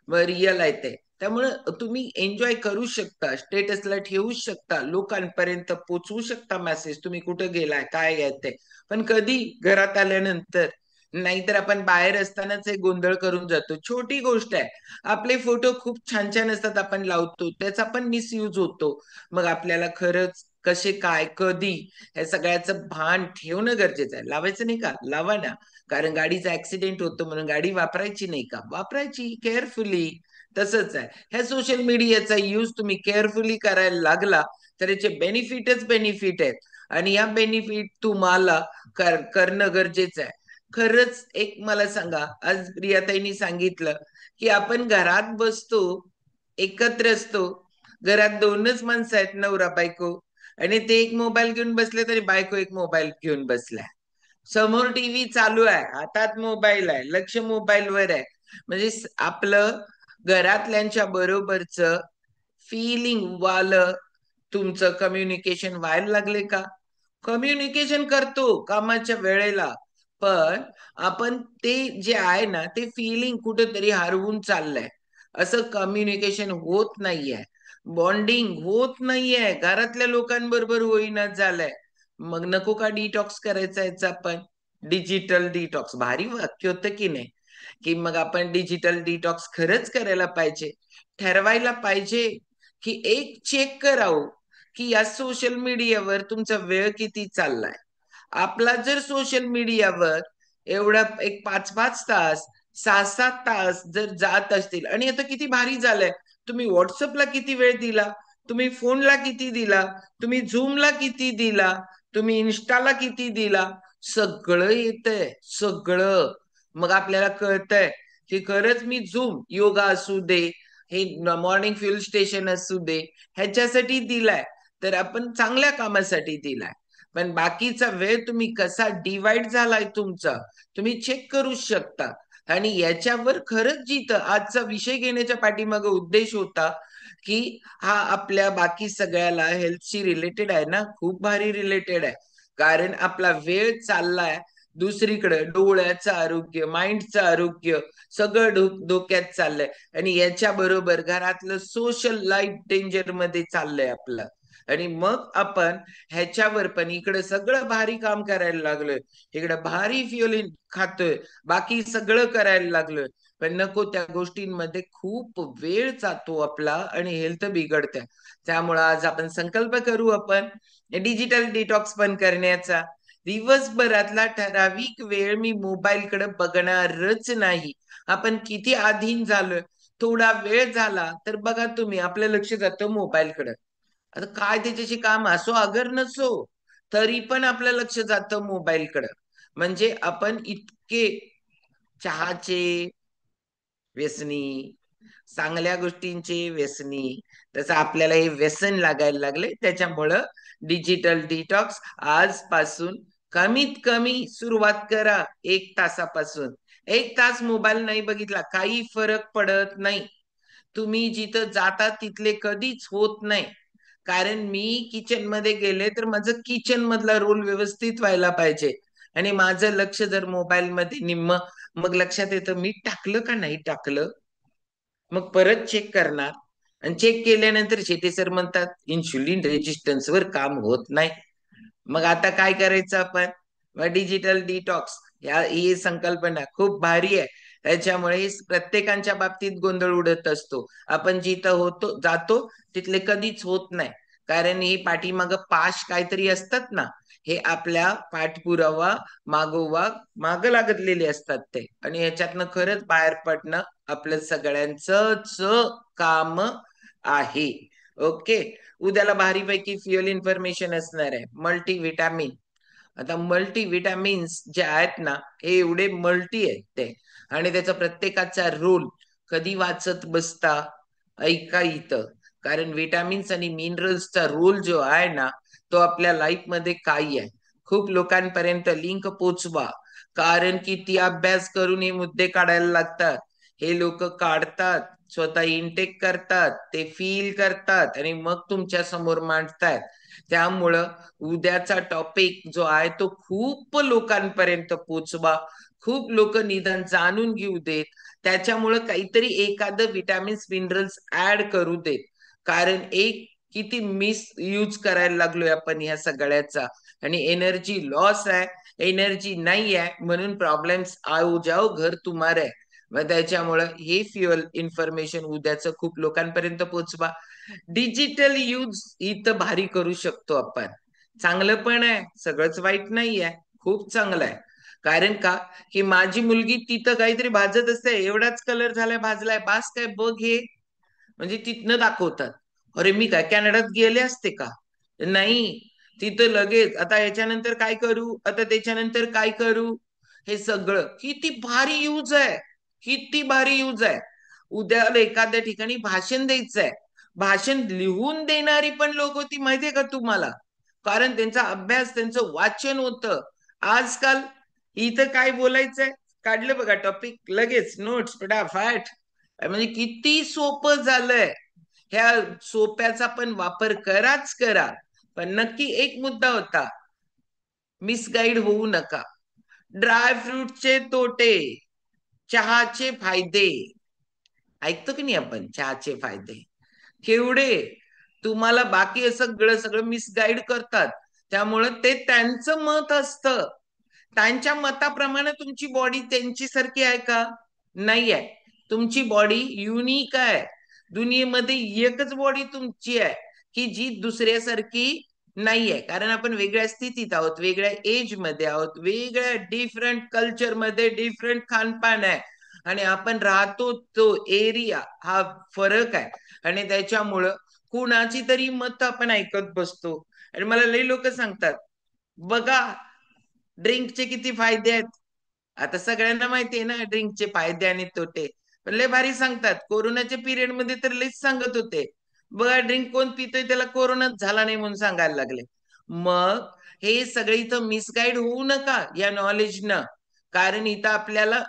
रिअल आहे ते. त्यामुळे तुम्ही एन्जॉय करू शकता, स्टेटसला ठेवू शकता, लोकांपर्यंत पोचवू शकता मेसेज, तुम्ही कुठं गेलाय काय आहे ते. पण कधी घरात आल्यानंतर, नाहीतर आपण बाहेर असतानाच एक गोंधळ करून जातो. छोटी गोष्ट आहे, आपले फोटो खूप छान छान असतात, आपण लावतो, त्याचा पण मिसयूज होतो. मग आपल्याला खरंच कसे काय कधी हे सगळ्याचं भान ठेवणं गरजेचं आहे. लावायचं नाही का, लावा ना. कारण गाडीचा ऍक्सिडेंट होतो म्हणून गाडी वापरायची नाही का, वापरायची केअरफुली. तसंच आहे, ह्या सोशल मीडियाचा यूज तुम्ही केअरफुली करायला लागला तर याचे बेनिफिटच बेनिफिट आहेत. आणि या बेनिफिट तुम्हाला करणं गरजेचं आहे. खरंच एक मला सांगा, आज रियाताईंनी सांगितलं की आपण घरात बसतो, एकत्र असतो, घरात दोनच माणसं आहेत, नवरा बायको, आणि ते एक मोबाईल घेऊन बसले तरी बायको एक मोबाईल घेऊन बसलाय, समोर टीव्ही चालू आहे, हातात मोबाईल आहे, लक्ष मोबाईलवर आहे. म्हणजे आपलं घरातल्यांच्या बरोबरच फिलिंग वालं तुमचं कम्युनिकेशन व्हायला लागले का. कम्युनिकेशन करतो कामाच्या वेळेला, पण आपण ते जे आहे ना ते फिलिंग कुठेतरी हरवून चाललंय. असं कम्युनिकेशन होत नाहीये, बॉन्डिंग होत नाहीये, घरातल्या लोकांबरोबर होईना झालंय. मग नको का डिटॉक्स करायचा याचा आपण, डिजिटल डिटॉक्स. भारी वाक्य होतं की नाही, की मग आपण डिजिटल डिटॉक्स खरंच करायला पाहिजे. ठरवायला पाहिजे की एक चेक करावं की या सोशल मीडियावर तुमचा वेळ किती चाललाय. आपला जर सोशल मीडियावर एवढा एक 5-5 तास, 6-7 तास जर जात असतील, आणि आता किती भारी झालंय, तुम्ही व्हॉट्सअपला किती वेळ दिला, तुम्ही फोनला किती दिला, तुम्ही झूमला किती दिला, तुम्ही इन्स्टाला किती दिला, सगळं येतंय सगळं. मग आपल्याला कळतंय की खरंच मी झूम योगा असू दे, हे मॉर्निंग फ्युल स्टेशन असू दे, ह्याच्यासाठी दिलाय तर आपण चांगल्या कामासाठी दिलाय. पण बाकीचा वेळ तुम्ही कसा डिवाइड झालाय तुमचा तुम्ही चेक करू शकता. आणि याच्यावर खरंच जिथं आजचा विषय घेण्याच्या पाठीमागे उद्देश होता की हा आपल्या बाकी सगळ्याला हेल्थशी रिलेटेड आहे ना, खूप भारी रिलेटेड आहे. कारण आपला वेळ चाललाय दुसरीकडे, डोळ्याचं आरोग्य, माइंडचं आरोग्य सगळं धोक्यात चाललंय. आणि याच्या बरोबर घरातलं सोशल लाईफ डेंजर मध्ये चाललंय आपलं. आणि मग आपण ह्याच्यावर पण इकडे सगळं भारी काम करायला लागलोय, इकडे भारी फ्युल खातोय, बाकी सगळं करायला लागलोय, पण नको त्या गोष्टींमध्ये खूप वेळ जातो आपला आणि हेल्थ बिघडते. त्यामुळे आज आपण संकल्प करू आपण डिजिटल डिटॉक्स पण करण्याचा. दिवसभरातला ठराविक वेळ मी मोबाईलकडे बघणारच नाही. आपण किती अधीन झालोय. थोडा वेळ झाला तर बघा तुम्ही आपलं लक्ष जातं मोबाईलकडे. आता काय त्याच्याशी काम असो अगर नसो तरी पण आपलं लक्ष जातं मोबाईलकडे. म्हणजे आपण इतके चहाचे व्यसनी, चांगल्या गोष्टींचे व्यसनी, तसं आपल्याला हे व्यसन लागायला लागले. त्याच्यामुळं डिजिटल डिटॉक्स आजपासून कमीत कमी सुरुवात करा 1 तासापासून. 1 तास मोबाईल नाही बघितला काही फरक पडत नाही. तुम्ही जिथं जाता तिथले कधीच होत नाही. कारण मी किचन मध्ये गेले तर माझं किचन मधला रोल व्यवस्थित व्हायला पाहिजे. आणि माझं लक्ष जर मोबाईल मध्ये निम्म, मग लक्षात येतं मी टाकलं का नाही टाकलं, मग परत चेक करणार. आणि चेक केल्यानंतर शेटे सर म्हणतात इन्शुलिन रेजिस्टन्सवर काम होत नाही. मग आता काय करायचं आपण डिजिटल डिटॉक्स ही संकल्पना खूप भारी आहे. त्याच्यामुळे प्रत्येकाच्या बाबतीत गोंधळ उडत असतो. आपण जिथं होतो जातो तिथले कधीच होत नाही. कारण ही पाठीमाग पाश काहीतरी असतात ना, हे आपल्या पाठपुरावा मागोवा माग लागलेले असतात ते. आणि ह्याच्यातनं खरंच बाहेर पडणं आपलं सगळ्यांचंच काम आहे. ओके. उद्याला भारीपैकी फ्युअल इन्फॉर्मेशन असणार आहे, मल्टीव्हिटॅमिन. आता मल्टीव्हिटॅमिन्स जे आहेत ना हे एवढे मल्टी आहेत ते, आणि त्याचा प्रत्येकाचा रोल कधी वाचत बसता ऐका इथं. कारण विटॅमिन्स आणि मिनरल्सचा रोल जो आहे ना तो आपल्या लाईफ मध्ये काय आहे खूप लोकांपर्यंत लिंक पोचवा. कारण किती अभ्यास करून हे मुद्दे काढायला लागतात. हे लोक काढतात, स्वतः इनटेक करतात, ते फील करतात आणि मग तुमच्या समोर मांडतात. त्यामुळं उद्याचा टॉपिक जो आहे तो खूप लोकांपर्यंत पोचवा. खूप लोक निदान जाणून घेऊ देत. त्याच्यामुळं काहीतरी एखादं विटॅमिन्स मिनरल्स ऍड करू देत. कारण एक किती मिस यूज करायला लागलोय आपण ह्या सगळ्याचा. आणि एनर्जी लॉस आहे, एनर्जी नाही आहे म्हणून प्रॉब्लेम्स आओ जाओ घर तुम्हारे आहे. मग त्याच्यामुळं हे फ्युअल इन्फॉर्मेशन उद्याचं खूप लोकांपर्यंत पोचवा. डिजिटल यूज इथं भारी करू शकतो आपण. चांगलं पण आहे, सगळंच वाईट नाही आहे, खूप चांगलं आहे. कारण का की माझी मुलगी तिथं काहीतरी भाजत असते, एवढाच कलर झालाय भाजलाय बास काय बघ हे, म्हणजे तिथनं दाखवतात. अरे मी काय कॅनडात गेले असते का, नाही. तिथं लगेच आता याच्यानंतर काय करू, आता त्याच्यानंतर काय करू, हे सगळं किती भारी यूज आहे, किती भारी यूज आहे. उद्या एखाद्या ठिकाणी भाषण द्यायचंय, भाषण लिहून देणारी पण लोक होती माहितीये का तुम्हाला. कारण त्यांचा अभ्यास त्यांचं वाचन होतं. आजकाल इथं काय बोलायचंय काढलं बघा टॉपिक लगेच नोट्स फटाफट. म्हणजे किती सोपं झालंय. ह्या सोप्याचा पण वापर कराच करा. पण नक्की एक मुद्दा होता, मिसगाईड होऊ नका. ड्राय फ्रूटचे तोटे, चहाचे फायदे ऐकतो की नाही आपण, चहाचे फायदे केवढे. तुम्हाला बाकी असं सगळं सगळं मिसगाईड करतात. त्यामुळं ते त्यांचं मत असतं. त्यांच्या मताप्रमाणे तुमची बॉडी त्यांची सारखी आहे का, नाही आहे. तुमची बॉडी युनिक आहे. दुनियेमध्ये एकच बॉडी तुमची आहे की जी दुसऱ्यासारखी नाहीये. कारण आपण वेगळ्या स्थितीत आहोत, वेगळ्या एज मध्ये आहोत, वेगळ्या डिफरंट कल्चर मध्ये डिफरंट खानपान आहे. आणि आपण राहतो तो एरिया हा फरक आहे. आणि त्याच्यामुळं कुणाची तरी मत आपण ऐकत बसतो. आणि मला लई लोक सांगतात बघा ड्रिंकचे किती फायदे आहेत. आता सगळ्यांना माहिती आहे ना ड्रिंकचे फायदे आणि तोटे. पण लय भारी सांगतात. कोरोनाच्या पिरियड मध्ये तर लईच सांगत होते, बघा ड्रिंक कोण पितोय त्याला कोरोनाच झाला नाही म्हणून सांगायला लागले. मग हे सगळे इथं मिसगाईड होऊ नका या नॉलेजनं. कारण इथं आपल्याला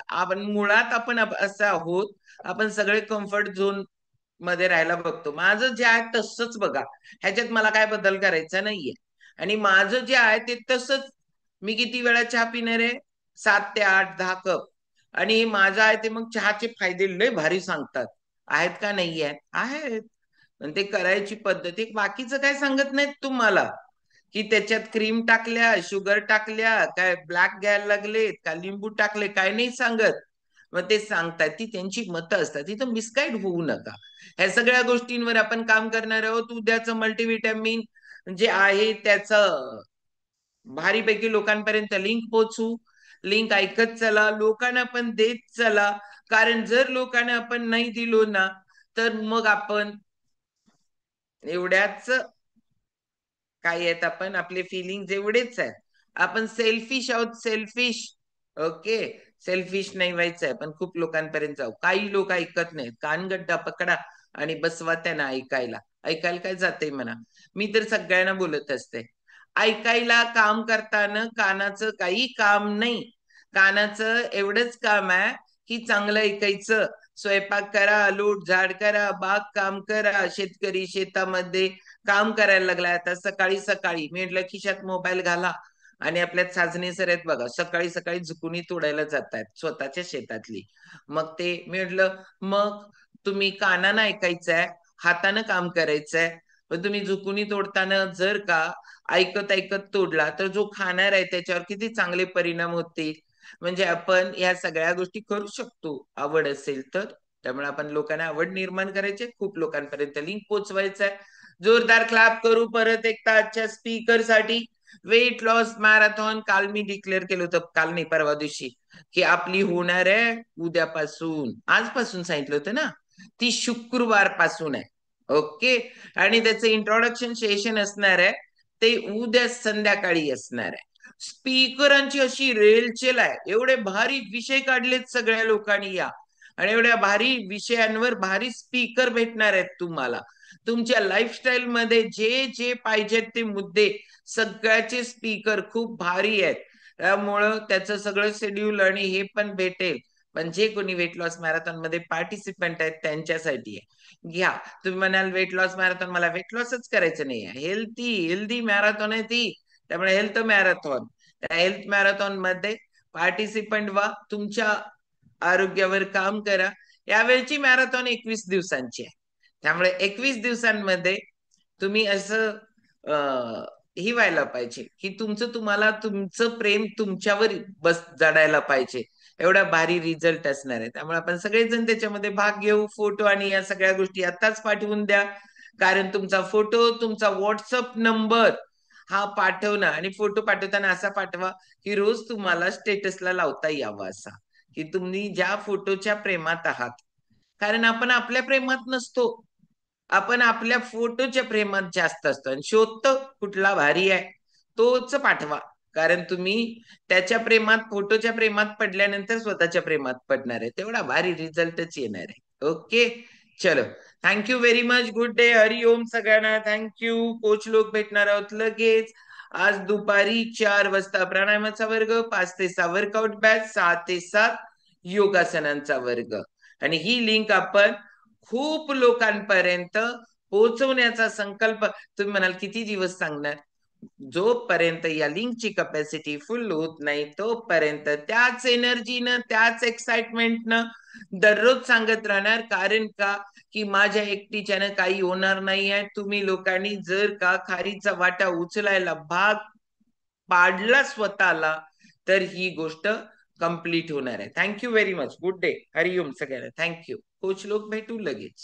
आपण मुळात आपण असं आहोत, आपण सगळे कम्फर्ट झोन मध्ये राहायला बघतो. माझं जे आहे तसंच बघा, ह्याच्यात मला काय बदल करायचा नाहीये. आणि माझं जे आहे ते तसंच. मी किती वेळा चहा पिणार आहे? 7 ते 8, 10 कप. आणि माझं आहे ते मग चहाचे फायदे लय भारी सांगतात. आहेत का नाही आहेत? पण ते करायची पद्धती बाकीचं काय सांगत नाहीत तुम्हाला, की त्याच्यात क्रीम टाकल्या, शुगर टाकल्या, काय ब्लॅक घ्यायला लागलेत का लिंबू टाकले, काय नाही सांगत. मग ते सांगतात, ती त्यांची मतं असतात. तिथं मिसगाईड होऊ नका. ह्या सगळ्या गोष्टींवर आपण काम करणार आहोत. उद्याचं मल्टीव्हिटॅमिन जे आहे त्याचं भारीपैकी लोकांपर्यंत लिंक पोहोचू. लिंक ऐकत चला, लोकांना पण देत चला. कारण जर लोकांना आपण नाही दिलो ना, तर मग आपण एवढ्याच काय आहेत, आपण आपले फिलिंग एवढेच आहेत. आपण सेल्फिश आहोत, सेल्फिश. ओके, सेल्फिश नाही व्हायचंय. पण खूप लोकांपर्यंत जाऊ. काही लोक ऐकत नाहीत. कानगड्डा पकडा आणि बसवा त्यांना ऐकायला. ऐकायला काय जाते म्हणा. मी तर सगळ्यांना बोलत असते, ऐकायला काम करताना कानाचं काही काम नाही. कानाचं एवढंच काम आहे की चांगलं ऐकायचं. स्वयंपाक करा, लोट झाड करा, बाग काम करा. शेतकरी शेतामध्ये काम करायला लागलाय आता. सकाळी सकाळी मी म्हटलं खिशात मोबाईल घाला. आणि आपल्यात साजने सर आहेत बघा, सकाळी सकाळी झुकुनी तोडायला जात आहेत स्वतःच्या शेतातली. मग ते मी म्हटलं, मग तुम्ही कानानं ऐकायचंय, हातानं काम करायचंय. पण तुम्ही झुकुनी तोडताना जर का ऐकत ऐकत तोडला तर जो खाणार आहे त्याच्यावर किती चांगले परिणाम होतील. म्हणजे आपण या सगळ्या गोष्टी करू शकतो आवड असेल तर. त्यामुळे आपण लोकांना आवड निर्माण करायची, खूप लोकांपर्यंत लिंक पोहोचवायचंय. जोरदार क्लॅप करू परत एकदा आजच्या स्पीकर साठी. वेट लॉस मॅरेथॉन काल मी डिक्लेअर केलं होतं, काल नाही परवा दिवशी, की आपली होणार आहे उद्यापासून. आजपासून सांगितलं होतं ना, ती शुक्रवार पासून आहे. ओके, आणि त्याचं इंट्रोडक्शन सेशन असणार आहे ते उद्या संध्याकाळी असणार आहे. स्पीकरांची अशी रेलचेल आहे, एवढे भारी विषय काढलेत सगळ्या लोकांनी या. आणि एवढ्या भारी विषयांवर भारी स्पीकर भेटणार आहेत तुम्हाला. तुमच्या लाईफस्टाईल मध्ये जे जे पाहिजेत ते मुद्दे सगळ्याचे स्पीकर खूप भारी आहेत. त्यामुळं त्याचं सगळं शेड्यूल आणि हे पण भेटेल. पण जे कोणी वेट लॉस मॅरेथॉन मध्ये पार्टिसिपंट आहेत त्यांच्यासाठी आहे. घ्या. तुम्ही म्हणाल वेट लॉस मॅरेथॉन, मला वेट लॉसच करायचं नाही आहे, हेल्दी मॅरेथॉन आहे ती. त्यामुळे हेल्थ मॅरेथॉन, त्या हेल्थ मॅरेथॉन मध्ये पार्टिसिपंट व्हा. तुमच्या आरोग्यावर काम करा. यावेळची मॅरेथॉन 21 दिवसांची आहे. त्यामुळे 21 दिवसांमध्ये तुम्ही असं ही व्हायला पाहिजे की तुम्हाला तुमचं प्रेम तुमच्यावर बस जडायला पाहिजे. एवढा भारी रिझल्ट असणार आहे. त्यामुळे आपण सगळेजण त्याच्यामध्ये भाग घेऊ. फोटो आणि या सगळ्या गोष्टी आताच पाठवून द्या. कारण तुमचा फोटो, तुमचा व्हॉट्सअप नंबर हा पाठवणं, आणि फोटो पाठवताना असा पाठवा की रोज तुम्हाला स्टेटसला लावता यावं असा, की तुम्ही ज्या फोटोच्या प्रेमात आहात. कारण आपण आपल्या प्रेमात नसतो, आपण आपल्या फोटोच्या प्रेमात जास्त असतो. आणि शोधतो कुठला भारी आहे तोच पाठवा. कारण तुम्ही त्याच्या प्रेमात, फोटोच्या प्रेमात पडल्यानंतर स्वतःच्या प्रेमात पडणार आहे. तेवढा भारी रिझल्टच येणार आहे. ओके, चलो, thank you very much. Good day. Hari Om सगळ्यांना. थँक्यू. कोच लोक भेटणार आहोत लगेच. आज दुपारी 4 वाजता प्राणायामाचा वर्ग, 5 ते 6 वर्कआउट बॅच, 6 ते 7 योगासनांचा वर्ग. आणि ही लिंक आपण खूप लोकांपर्यंत पोहोचवण्याचा संकल्प. तुम्ही म्हणाल किती दिवस सांगणार? जोपर्यंत या लिंकची कॅपॅसिटी फुल होत नाही तोपर्यंत त्याच एनर्जीनं, त्याच एक्साइटमेंटनं दररोज सांगत राहणार. कारण का, की माझ्या एकटीच्यानं काही होणार नाही आहे. तुम्ही लोकांनी जर का खारीचा वाटा उचलायला भाग पाडला स्वतःला तर ही गोष्ट कंप्लीट होणार आहे. Thank you very much. Good day. Hari Om सगळ्यांना. थँक्यू. कोच लोक भेटू लगेच.